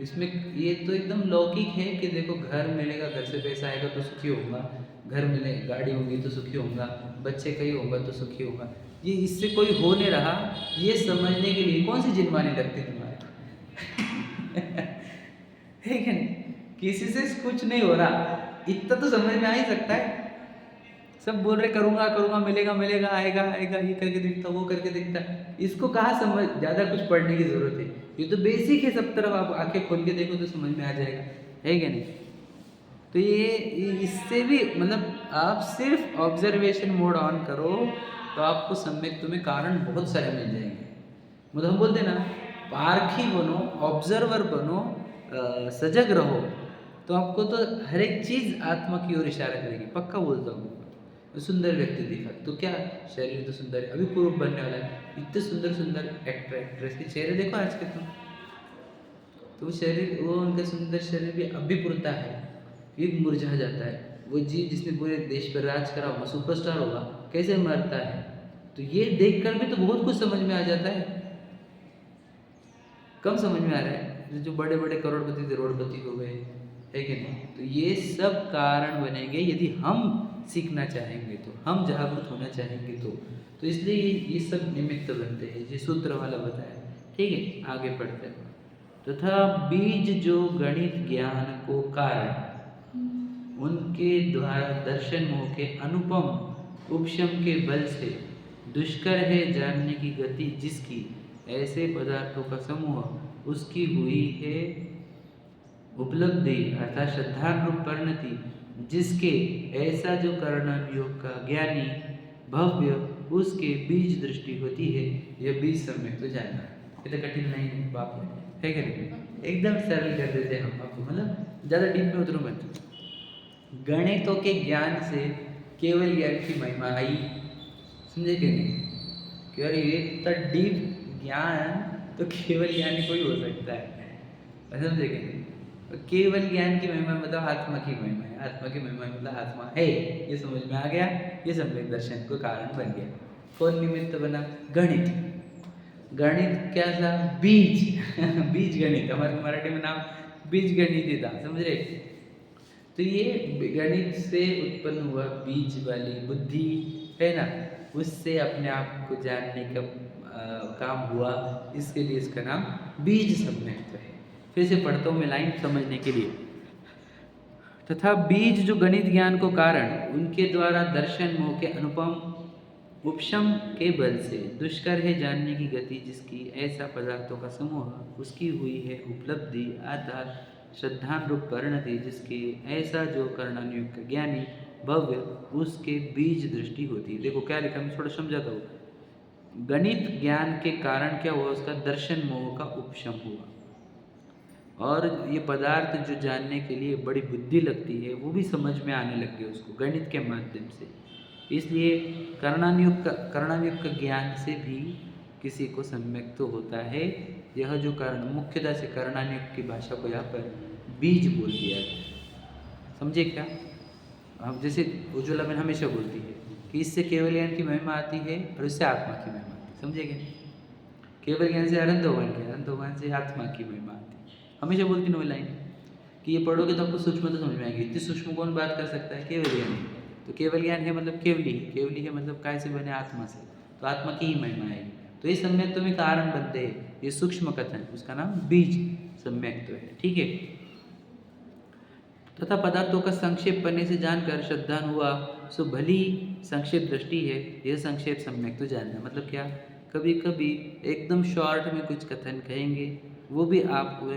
इसमें ये तो एकदम लौकिक है कि देखो घर मिलेगा, घर से पैसा आएगा तो सुखी होगा, घर मिले, गाड़ी होगी तो सुखी होगा, बच्चे कहीं होगा तो सुखी होगा, ये इससे कोई हो नहीं रहा, ये समझने के लिए कौन सी जिनमानी लगती तुम्हारे है क्या नहीं? किसी से कुछ नहीं हो रहा, इतना तो समझ में आ ही सकता है। सब बोल रहे करूँगा करूँगा, मिलेगा मिलेगा, आएगा आएगा, ये करके दिखता, वो करके दिखता। इसको कहाँ समझ, ज़्यादा कुछ पढ़ने की ज़रूरत है। ये तो बेसिक है, सब तरफ आप आंखें खोल के देखो तो समझ में आ जाएगा, है क्या नहीं? तो ये इससे भी मतलब आप सिर्फ ऑब्जर्वेशन मोड ऑन करो तो आपको सम्यक में कारण बहुत सारे मिल जाएंगे। मतलब हम बोलते हैं ना, पारखी बनो, ऑब्जर्वर बनो, सजग रहो, तो आपको तो हर एक चीज़ आत्मा की ओर इशारा करेगी, पक्का बोलता हूँ। सुंदर व्यक्ति दिखा तो क्या शरीर तो सुंदर है, अभी कुरूप बनने वाला है, इतने सुंदर सुंदर एक्टर एक्ट्रेस के चेहरे देखो आज के तो वो शरीर, वो उनका सुंदर शरीर भी अभी पुरता है, ये मुरझा जाता है। वो जीव जिसने पूरे देश पर राज करा होगा, सुपरस्टार होगा, कैसे मरता है। तो ये देखकर भी तो बहुत कुछ समझ में आ जाता है। कम समझ में आ रहा है जो बड़े बड़े करोड़पति करोड़पति हो गए, है कि नहीं? तो ये सब कारण बनेंगे यदि हम सीखना चाहेंगे, तो हम जागरूक होना चाहेंगे तो इसलिए ये सब निमित्त बनते हैं, ये सूत्र वाला बताया। ठीक है, आगे पढ़ते हैं। तथा बीज जो गणित ज्ञान को कारण उनके द्वारा दर्शन मोह के अनुपम उपशम के बल से दुष्कर है जानने की गति जिसकी, ऐसे पदार्थों का समूह उसकी हुई है उपलब्धि अर्थात श्रद्धान रूप परिणति जिसके, ऐसा जो कर्णानुयोग का ज्ञानी भव्य उसके बीज दृष्टि होती है। यह बीज सम्यक तो जानना, ये तो कठिन नहीं है बाप है क्या नहीं? एकदम सरल कर देते हम आपको, मतलब ज़्यादा डीप में उतरूँ मत। गणितों के ज्ञान से केवल ज्ञान की महिमा आई, समझे कि नहीं? कि अरे ये इतना डीप ज्ञान तो केवल ज्ञानी कोई हो सकता है, समझे कि नहीं? केवल ज्ञान की महिमा मतलब आत्मा की महिमा है, आत्मा की महिमा मतलब आत्मा है, ये समझ में आ गया। ये सम्यक दर्शन को कारण बन गया। कौन निमित्त बना? गणित। गणित क्या था? बीज बीज गणित, हमारे मराठी में नाम बीज गणित ही था, समझ रहे? तो ये गणित से उत्पन्न हुआ बीज वाली बुद्धि है ना, उससे अपने आप को जानने का काम हुआ, इसके लिए इसका नाम बीज सम्यक है। फिर से पढ़ता हूँ मैं लाइन समझने के लिए। तथा बीज जो गणित ज्ञान को कारण उनके द्वारा दर्शन मोह के अनुपम उपशम के बल से दुष्कर है जानने की गति जिसकी, ऐसा पदार्थों का समूह उसकी हुई है उपलब्धि आधार श्रद्धान रूप परिणति जिसके, ऐसा जो कर्णानुयुक्त ज्ञानी भव्य उसके बीज दृष्टि होती है। देखो क्या लिखा, मैं थोड़ा समझाता हूँ। गणित ज्ञान के कारण क्या हुआ? उसका दर्शन मोह का उपशम हुआ, और ये पदार्थ जो जानने के लिए बड़ी बुद्धि लगती है वो भी समझ में आने लग गया उसको गणित के माध्यम से। इसलिए कर्णानुयुक्त ज्ञान से भी किसी को सम्यक तो होता है। यह जो कारण मुख्यतः से कर्णानुयुक्त की भाषा को यहाँ पर बीज बोल दिया गया, समझे क्या? हम जैसे उज्ज्वला बहन हमेशा बोलती है कि इससे केवल ज्ञान की महिमा आती है और इससे आत्मा की महिमा आती है, समझे क्या? केवल ज्ञान से अनंत भगवान से आत्मा की महिमा आती है। हमेशा बोलती नो लाइन कि ये पढ़ोगे तो आपको सूक्ष्म तो समझ में आएगी। इतनी सूक्ष्म कौन बात कर सकता है? केवल ज्ञान है। तो केवल ज्ञान है मतलब केवली है, केवली है मतलब काय से बने? आत्मा से, तो आत्मा की ही महिमा आएगी। तो ये सम्यक्त्व में कारण बनते हैं, ये सूक्ष्म कथन, उसका नाम बीज सम्यक्त्व है। ठीक है। तथा पदार्थों का संक्षेप पढ़ने से जानकर श्रद्धान हुआ सो भली संक्षेप दृष्टि है, यह संक्षेप सम्यक्त्व जानना। मतलब क्या? कभी कभी एकदम शॉर्ट में कुछ कथन कहेंगे, वो भी आपको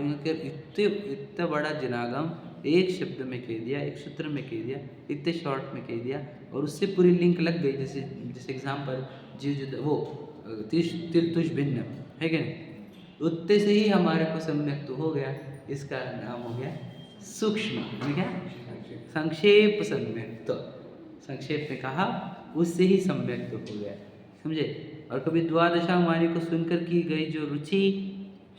इतना बड़ा जनागम एक शब्द में कह दिया, एक सूत्र में कह दिया, इतने शॉर्ट में कह दिया और उससे पूरी लिंक लग गई। जैसे एग्जाम्पल जीव वो तिल तुष भिन्न है क्या नहीं, उतने से ही हमारे को सम्यक तो हो गया। इसका नाम हो गया सूक्ष्म, क्या? संक्षेप सम्यक। तो संक्षेप में कहा उससे ही सम्यक तो हो गया, समझे? और कभी द्वादशा वाणी को सुनकर की गई जो रुचि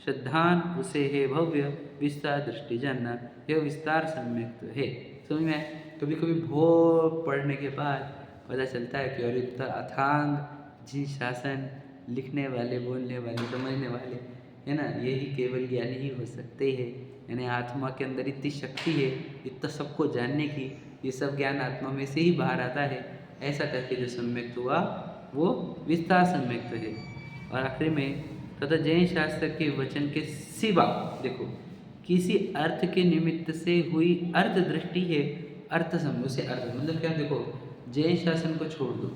श्रद्धान उसे है भव्य विस्तार दृष्टि जानना, यह विस्तार सम्यक तो है। समझ में? कभी कभी भोर पढ़ने के बाद पता चलता है कि और इतना अथांग जी शासन लिखने वाले, बोलने वाले, समझने वाले है ना, यही केवल ज्ञानी ही हो सकते हैं। यानी आत्मा के अंदर इतनी शक्ति है इतना सबको जानने की, ये सब ज्ञान आत्मा में से ही बाहर आता है। ऐसा करके जो सम्यक्त हुआ वो विस्तार सम्यक्त है। और आखिरी में तथा जैन शास्त्र के वचन के सिवा, देखो, किसी अर्थ के निमित्त से हुई अर्थ दृष्टि है। अर्थ समझो से अर्थ मतलब क्या? देखो, जय शासन को छोड़ दो,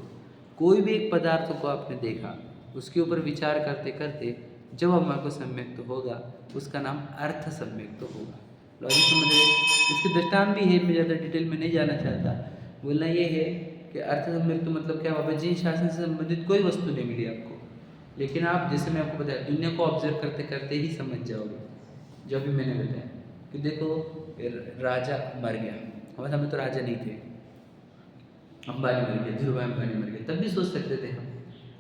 कोई भी एक पदार्थ को आपने देखा, उसके ऊपर विचार करते करते जब हमारे को सम्यक तो होगा, उसका नाम अर्थ सम्यक तो होगा। लॉजिक समझ रहे? इसके दृष्टांत भी है, मैं ज़्यादा डिटेल में नहीं जाना चाहता। बोलना ये है कि अर्थ सम्यक तो मतलब क्या हुआ, जय शासन से संबंधित कोई वस्तु नहीं मिली आपको, लेकिन आप जैसे मैं आपको बताया दुनिया को ऑब्जर्व करते करते ही समझ जाओगे। जो भी मैंने बताया कि देखो राजा मर गया, हमारे सामने तो राजा नहीं थे, अंबानी मर गया, धीरू भाई अंबानी मर गया, तब भी सोच सकते थे हम।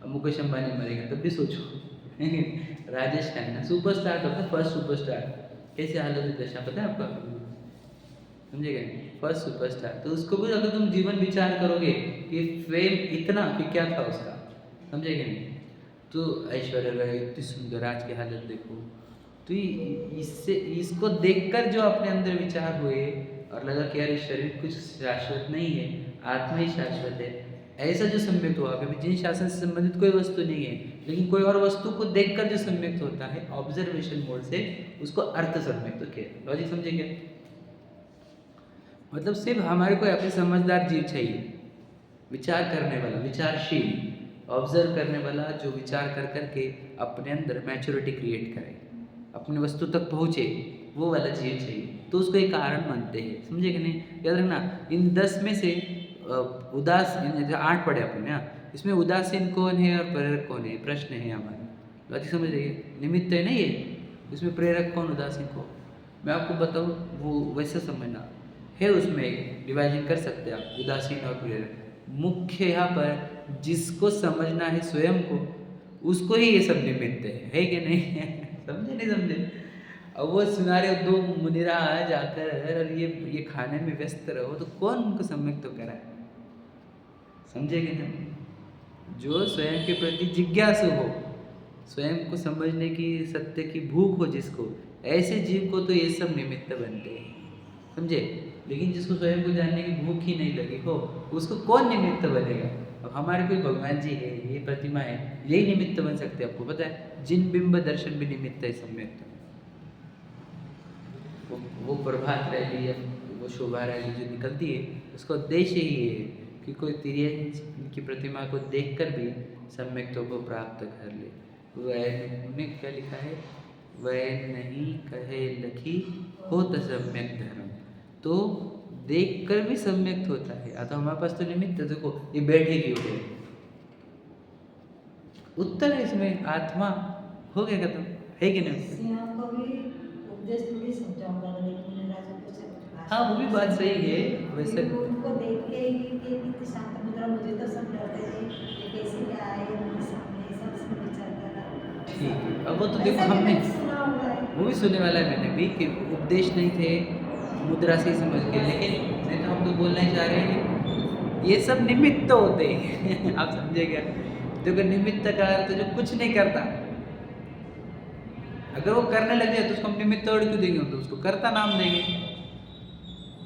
अब मुकेश अंबानी मरेगा तब भी सोचो। राजेश खन्ना सुपरस्टार कब था, फर्स्ट सुपरस्टार, कैसे हालत हुई दशा पता है आपको, समझेगा? फर्स्ट सुपरस्टार, तो उसको भी अगर तुम जीवन विचार करोगे कि फेम इतना कि क्या था उसका, समझेगा नहीं? तो ऐश्वर्या राय इतनी सुंदर, आज की हालत देखो। तो इससे इसको देखकर जो अपने अंदर विचार हुए और लगा कि यार शरीर कुछ शाश्वत नहीं है, आत्मा ही शाश्वत है, ऐसा जो सम्यक्त हुआ, कभी जिन शासन से संबंधित कोई वस्तु नहीं है, लेकिन कोई और वस्तु को देखकर जो सम्यक्त होता है ऑब्जर्वेशन मोड से, उसको अर्थ सम्यक्त कहते हैं। लॉजिक समझे क्या? मतलब सिर्फ हमारे को अपने समझदार जीव चाहिए, विचार करने वाला, विचारशील, ऑब्जर्व करने वाला, जो विचार कर करके अपने अंदर मैच्योरिटी क्रिएट करे, अपनी वस्तु तक पहुँचे, वो वाला जीव चाहिए। तो उसको एक कारण मानते हैं, समझे कि नहीं? याद रखना, इन 10 में से उदासीन 8 पढ़े अपन, हाँ, इसमें उदासीन कौन है और प्रेरक कौन है, प्रश्न है हमारा। लॉजिक समझ रहिए, निमित्त है नहीं है, इसमें प्रेरक कौन उदासीन को मैं आपको बताऊँ, वो वैसे समझना है, उसमें डिवाइजन कर सकते हैं आप, उदासीन और प्रेरक। मुख्य यहाँ पर जिसको समझना है स्वयं को, उसको ही ये सब निमित्त है कि नहीं? समझे नहीं समझे? अब वो सुना रहे दो मुनिरा जाकर और ये खाने में व्यस्त रहो, तो कौन उनको सम्यक तो कराए? समझे कि नहीं? जो स्वयं के प्रति जिज्ञासु हो, स्वयं को समझने की, सत्य की भूख हो जिसको, ऐसे जीव को तो ये सब निमित्त बनते हैं, समझे? लेकिन जिसको स्वयं को जानने की भूख ही नहीं लगी हो, उसको कौन निमित्त बनेगा? अब हमारे कोई भगवान जी है, ये प्रतिमा है, यही निमित्त बन सकते हैं। आपको पता है जिन बिंब दर्शन भी निमित्त है सम्यक्त। वो प्रभात रैली या वो शोभा रैली जो निकलती है, उसका उद्देश्य ही है कि कोई तिर्यंज की प्रतिमा को देखकर भी सम्यक्तों को प्राप्त कर ले। उन्होंने क्या लिखा है, वह नहीं कहे लखी होत सम्यक धर्म, तो देखकर भी सम्यक्त होता है। तो हमारे पास तो निमित्त, देखो ये बैठेगी हो गई, उत्तर है इसमें, आत्मा हो गया खत्म, है कि नहीं? हाँ, वो भी बात सही है वैसे। उनको देख के ही कि कितनी शांत मुद्रा, मुझे तो समझाते थे कि कैसे क्या है, उनके सामने सब विचार करा। ठीक है, अब वो तो देखो हमने वो भी सुनने वाला है मैंने भी, कि उपदेश नहीं थे, मुद्रा से ही समझ के, लेकिन नहीं तो हम तो बोलना ही चाह रहे हैं ये सब निमित्त होते हैं। आप समझे क्या? देखो निमित्त का अर्थ जो कुछ नहीं करता, अगर वो करने लग जाए तो उसको हम निमित्त और क्यों देंगे, तो उसको कर्ता नाम देंगे,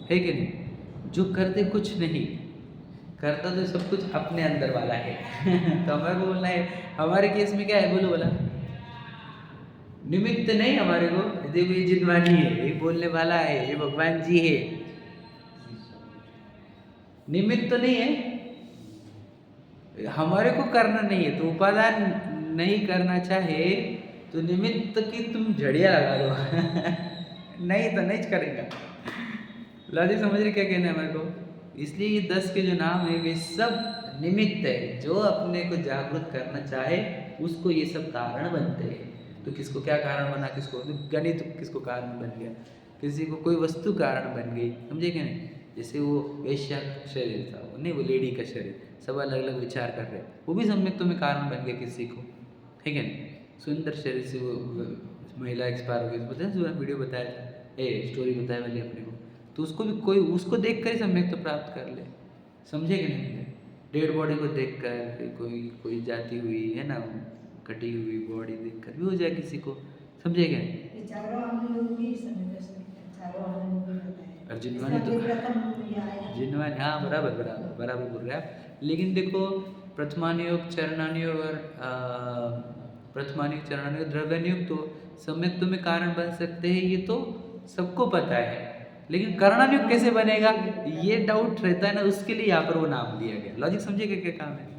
है कि नहीं? जो करते कुछ नहीं करता, तो सब कुछ अपने अंदर वाला है। तो हमारे को बोलना है, हमारे केस में क्या है, बोलो बोला, निमित्त नहीं हमारे को, देखो ये जिनवानी है, ये बोलने वाला है, ये भगवान जी है, निमित्त तो नहीं है, हमारे को करना नहीं है। तो उपादान नहीं करना चाहे तो निमित्त की तुम झड़िया लगा दो। नहीं तो नहीं करेगा। लॉजिक समझ रहे क्या कहना है हमारे को? इसलिए ये 10 के जो नाम है वे सब निमित्त है, जो अपने को जागृत करना चाहे उसको ये सब कारण बनते हैं। तो किसको क्या कारण बना, किसको गणित किसको कारण बन गया, किसी को कोई वस्तु कारण बन गई, समझे क्या नहीं? जैसे वो वेश्या शरीर था, वो नहीं, वो लेडी का शरीर, सब अलग अलग विचार कर रहे, वो भी सम्यक्तों में कारण बन गया किसी को, ठीक है नहीं? सुंदर शरीर से वो महिला एक्सपायर हो गई, पता है जो वीडियो बताया था, स्टोरी बताया वाली अपने को, तो उसको भी कोई उसको देख कर ही सम्यक्त प्राप्त कर ले, समझे कि नहीं? डेड बॉडी को देख कर कोई जाती हुई है ना, कटी हुई बॉडी देख कर भी हो जाए किसी को, समझे क्या? और जिनवानी तो जिनवानी, हाँ बराबर बराबर बराबर बोल रहे आप। लेकिन देखो प्रथमानुयोग चरणानुयोग और प्रथमानुयोग चरणानुयोग द्रव्यानुयोग तो सम्यक्तों में कारण बन सकते हैं, ये तो सबको पता है। लेकिन कर्णयुक्त कैसे बनेगा ये डाउट रहता है ना, उसके लिए यहाँ पर वो नाम दिया गया। लॉजिक समझिए क्या काम है।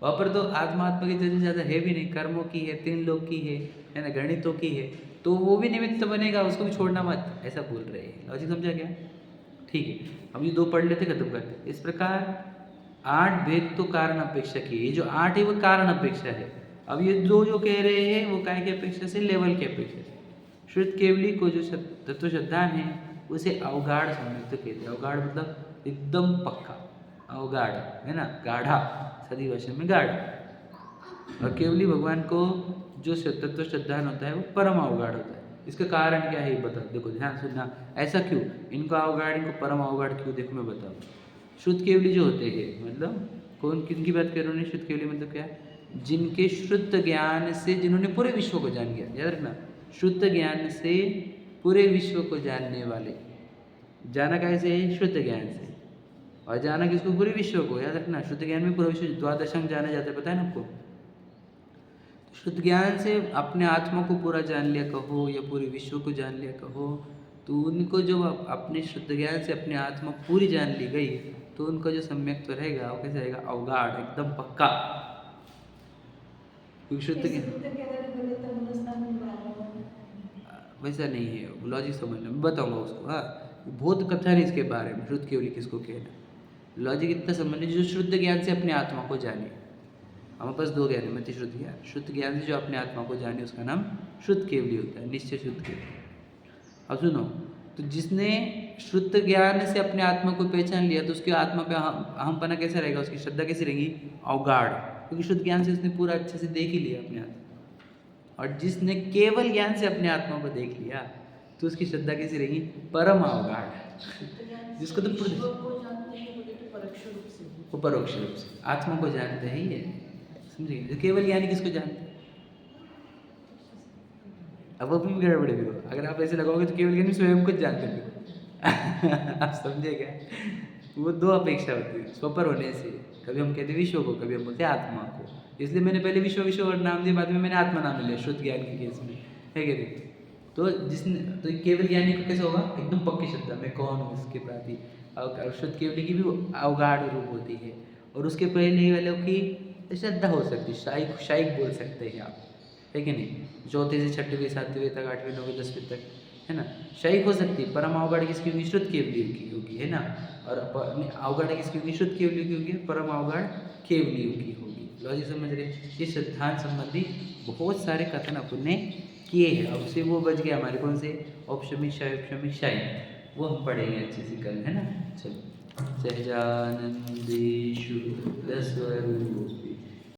वहाँ पर तो आत्मा की चर्चा ज़्यादा है भी नहीं, कर्मों की है, 3 लोक की है ना, गणितों की है, तो वो भी निमित्त बनेगा, उसको भी छोड़ना मत, ऐसा बोल रहे हैं। लॉजिक समझा क्या? ठीक है, हम ये 2 पढ़ लेते, खत्म करते। इस प्रकार 8 भेद तो कारण अपेक्षा की, ये जो 8 है वो कारण अपेक्षा है। अब ये जो कह रहे हैं वो काय की अपेक्षा से, लेवल की अपेक्षा से। श्रुत केवली को जो तत्व श्रद्धान है उसे अवगाढ़ संयुक्त कहते हैं। अवगाढ़ मतलब एकदम पक्का, अवगाढ़ है ना, गाढ़ा, सदी भाषा में गाढ़ा। और केवली भगवान को जो तत्व श्रद्धान होता है वो परम अवगाढ़ होता है। इसका कारण क्या है ये बताओ, देखो ध्यान सुनना। ऐसा क्यों, इनको अवगाढ़, इनको परम अवगाढ़ क्यों, देखो मैं बताऊँ। शुद्ध केवली जो होते हैं, मतलब कौन, किनकी बात कर रहे हो? शुद्ध केवली मतलब क्या है? जिनके शुद्ध ज्ञान से, जिन्होंने पूरे विश्व को जान गया, याद रखना, शुद्ध ज्ञान से पूरे विश्व को जानने वाले। जाना कैसे है? शुद्ध ज्ञान से। और जाना किसको? पूरे विश्व को। याद रखना, शुद्ध ज्ञान में पूरा विश्व, द्वादशांग जाना जाता है, पता है ना आपको। शुद्ध ज्ञान से अपने आत्मा को पूरा जान लिया कहो, या पूरे विश्व को जान लिया कहो, तो उनको जो अपने शुद्ध ज्ञान से अपनी आत्मा पूरी जान ली गई, तो उनका जो सम्यक तो रहेगा वो कैसे रहेगा? अवगाढ़, एकदम पक्का। क्योंकि शुद्ध वैसा नहीं है, लॉजिक समझना, मैं बताऊंगा उसको। हाँ, बहुत कथन है इसके बारे में, शुद्ध केवली किसको कहना। लॉजिक इतना समझना, जो शुद्ध ज्ञान से अपने आत्मा को जाने। हमारे पास 2 ज्ञान है, मति शुद्ध ज्ञान। शुद्ध ज्ञान से जो अपने आत्मा को जाने उसका नाम शुद्ध केवली होता है, निश्चय शुद्ध केवली। अब सुनो, तो जिसने शुद्ध ज्ञान से अपने आत्मा को पहचान लिया, तो उसकी आत्मा पे अहमपना कैसे रहेगा, उसकी श्रद्धा कैसी रहेगी? अवगाढ़, क्योंकि शुद्ध ज्ञान से उसने पूरा अच्छे से देख ही लिया अपने आत्मा। और जिसने केवल ज्ञान से अपने आत्मा को देख लिया, तो उसकी श्रद्धा कैसी रहेगी? परम अवगाढ़। जिसको तो वो परोक्ष रूप से आत्मा को जानते ही है, समझिए। केवल ज्ञानी किसको जानते हैं? अब वो भी गड़बड़ भी हो, अगर आप ऐसे लगाओगे तो केवल ज्ञानी स्वयं को जानते हैं। आप समझे क्या? वो 2 अपेक्षा होती है स्वपर होने से। कभी हम कहते विश्व को, कभी हम बोलते आत्मा को। इसलिए मैंने पहले विश्व विश्व और नाम दिया, बाद में मैंने आत्मा नाम लिया शुद्ध ज्ञान के केस में, है क्या नहीं? तो जिसने, तो केवल ज्ञानी को कैसे होगा? एकदम पक्की श्रद्धा, मैं कौन हूँ इसके प्रति। और शुद्ध केवली की भी अवगाढ़ रूप होती है, और उसके पहले वालों की श्रद्धा हो सकती है, शाइक बोल सकते हैं आप, है कि नहीं? चौथे से 6वीं 7वीं तक, 8वीं 9वीं 10वीं तक, है ना, शाइक हो सकती है। परम अवगाढ़ किसकी होगी? शुद्ध केवली की होगी, है ना। और अवगाढ़ किसकी होगी? शुद्ध केवली की होगी, परम अवगाढ़ केवली की होगी। लॉजिक समझ रहे? ये सिद्धांत संबंधी बहुत सारे कथन अपन ने किए हैं। अब से वो बच गया हमारे, कौन से? औपशमिक शाई, वो हम पढ़ेंगे अच्छे से कल, है ना। चलो, सहजानंदेषु स्वरूपी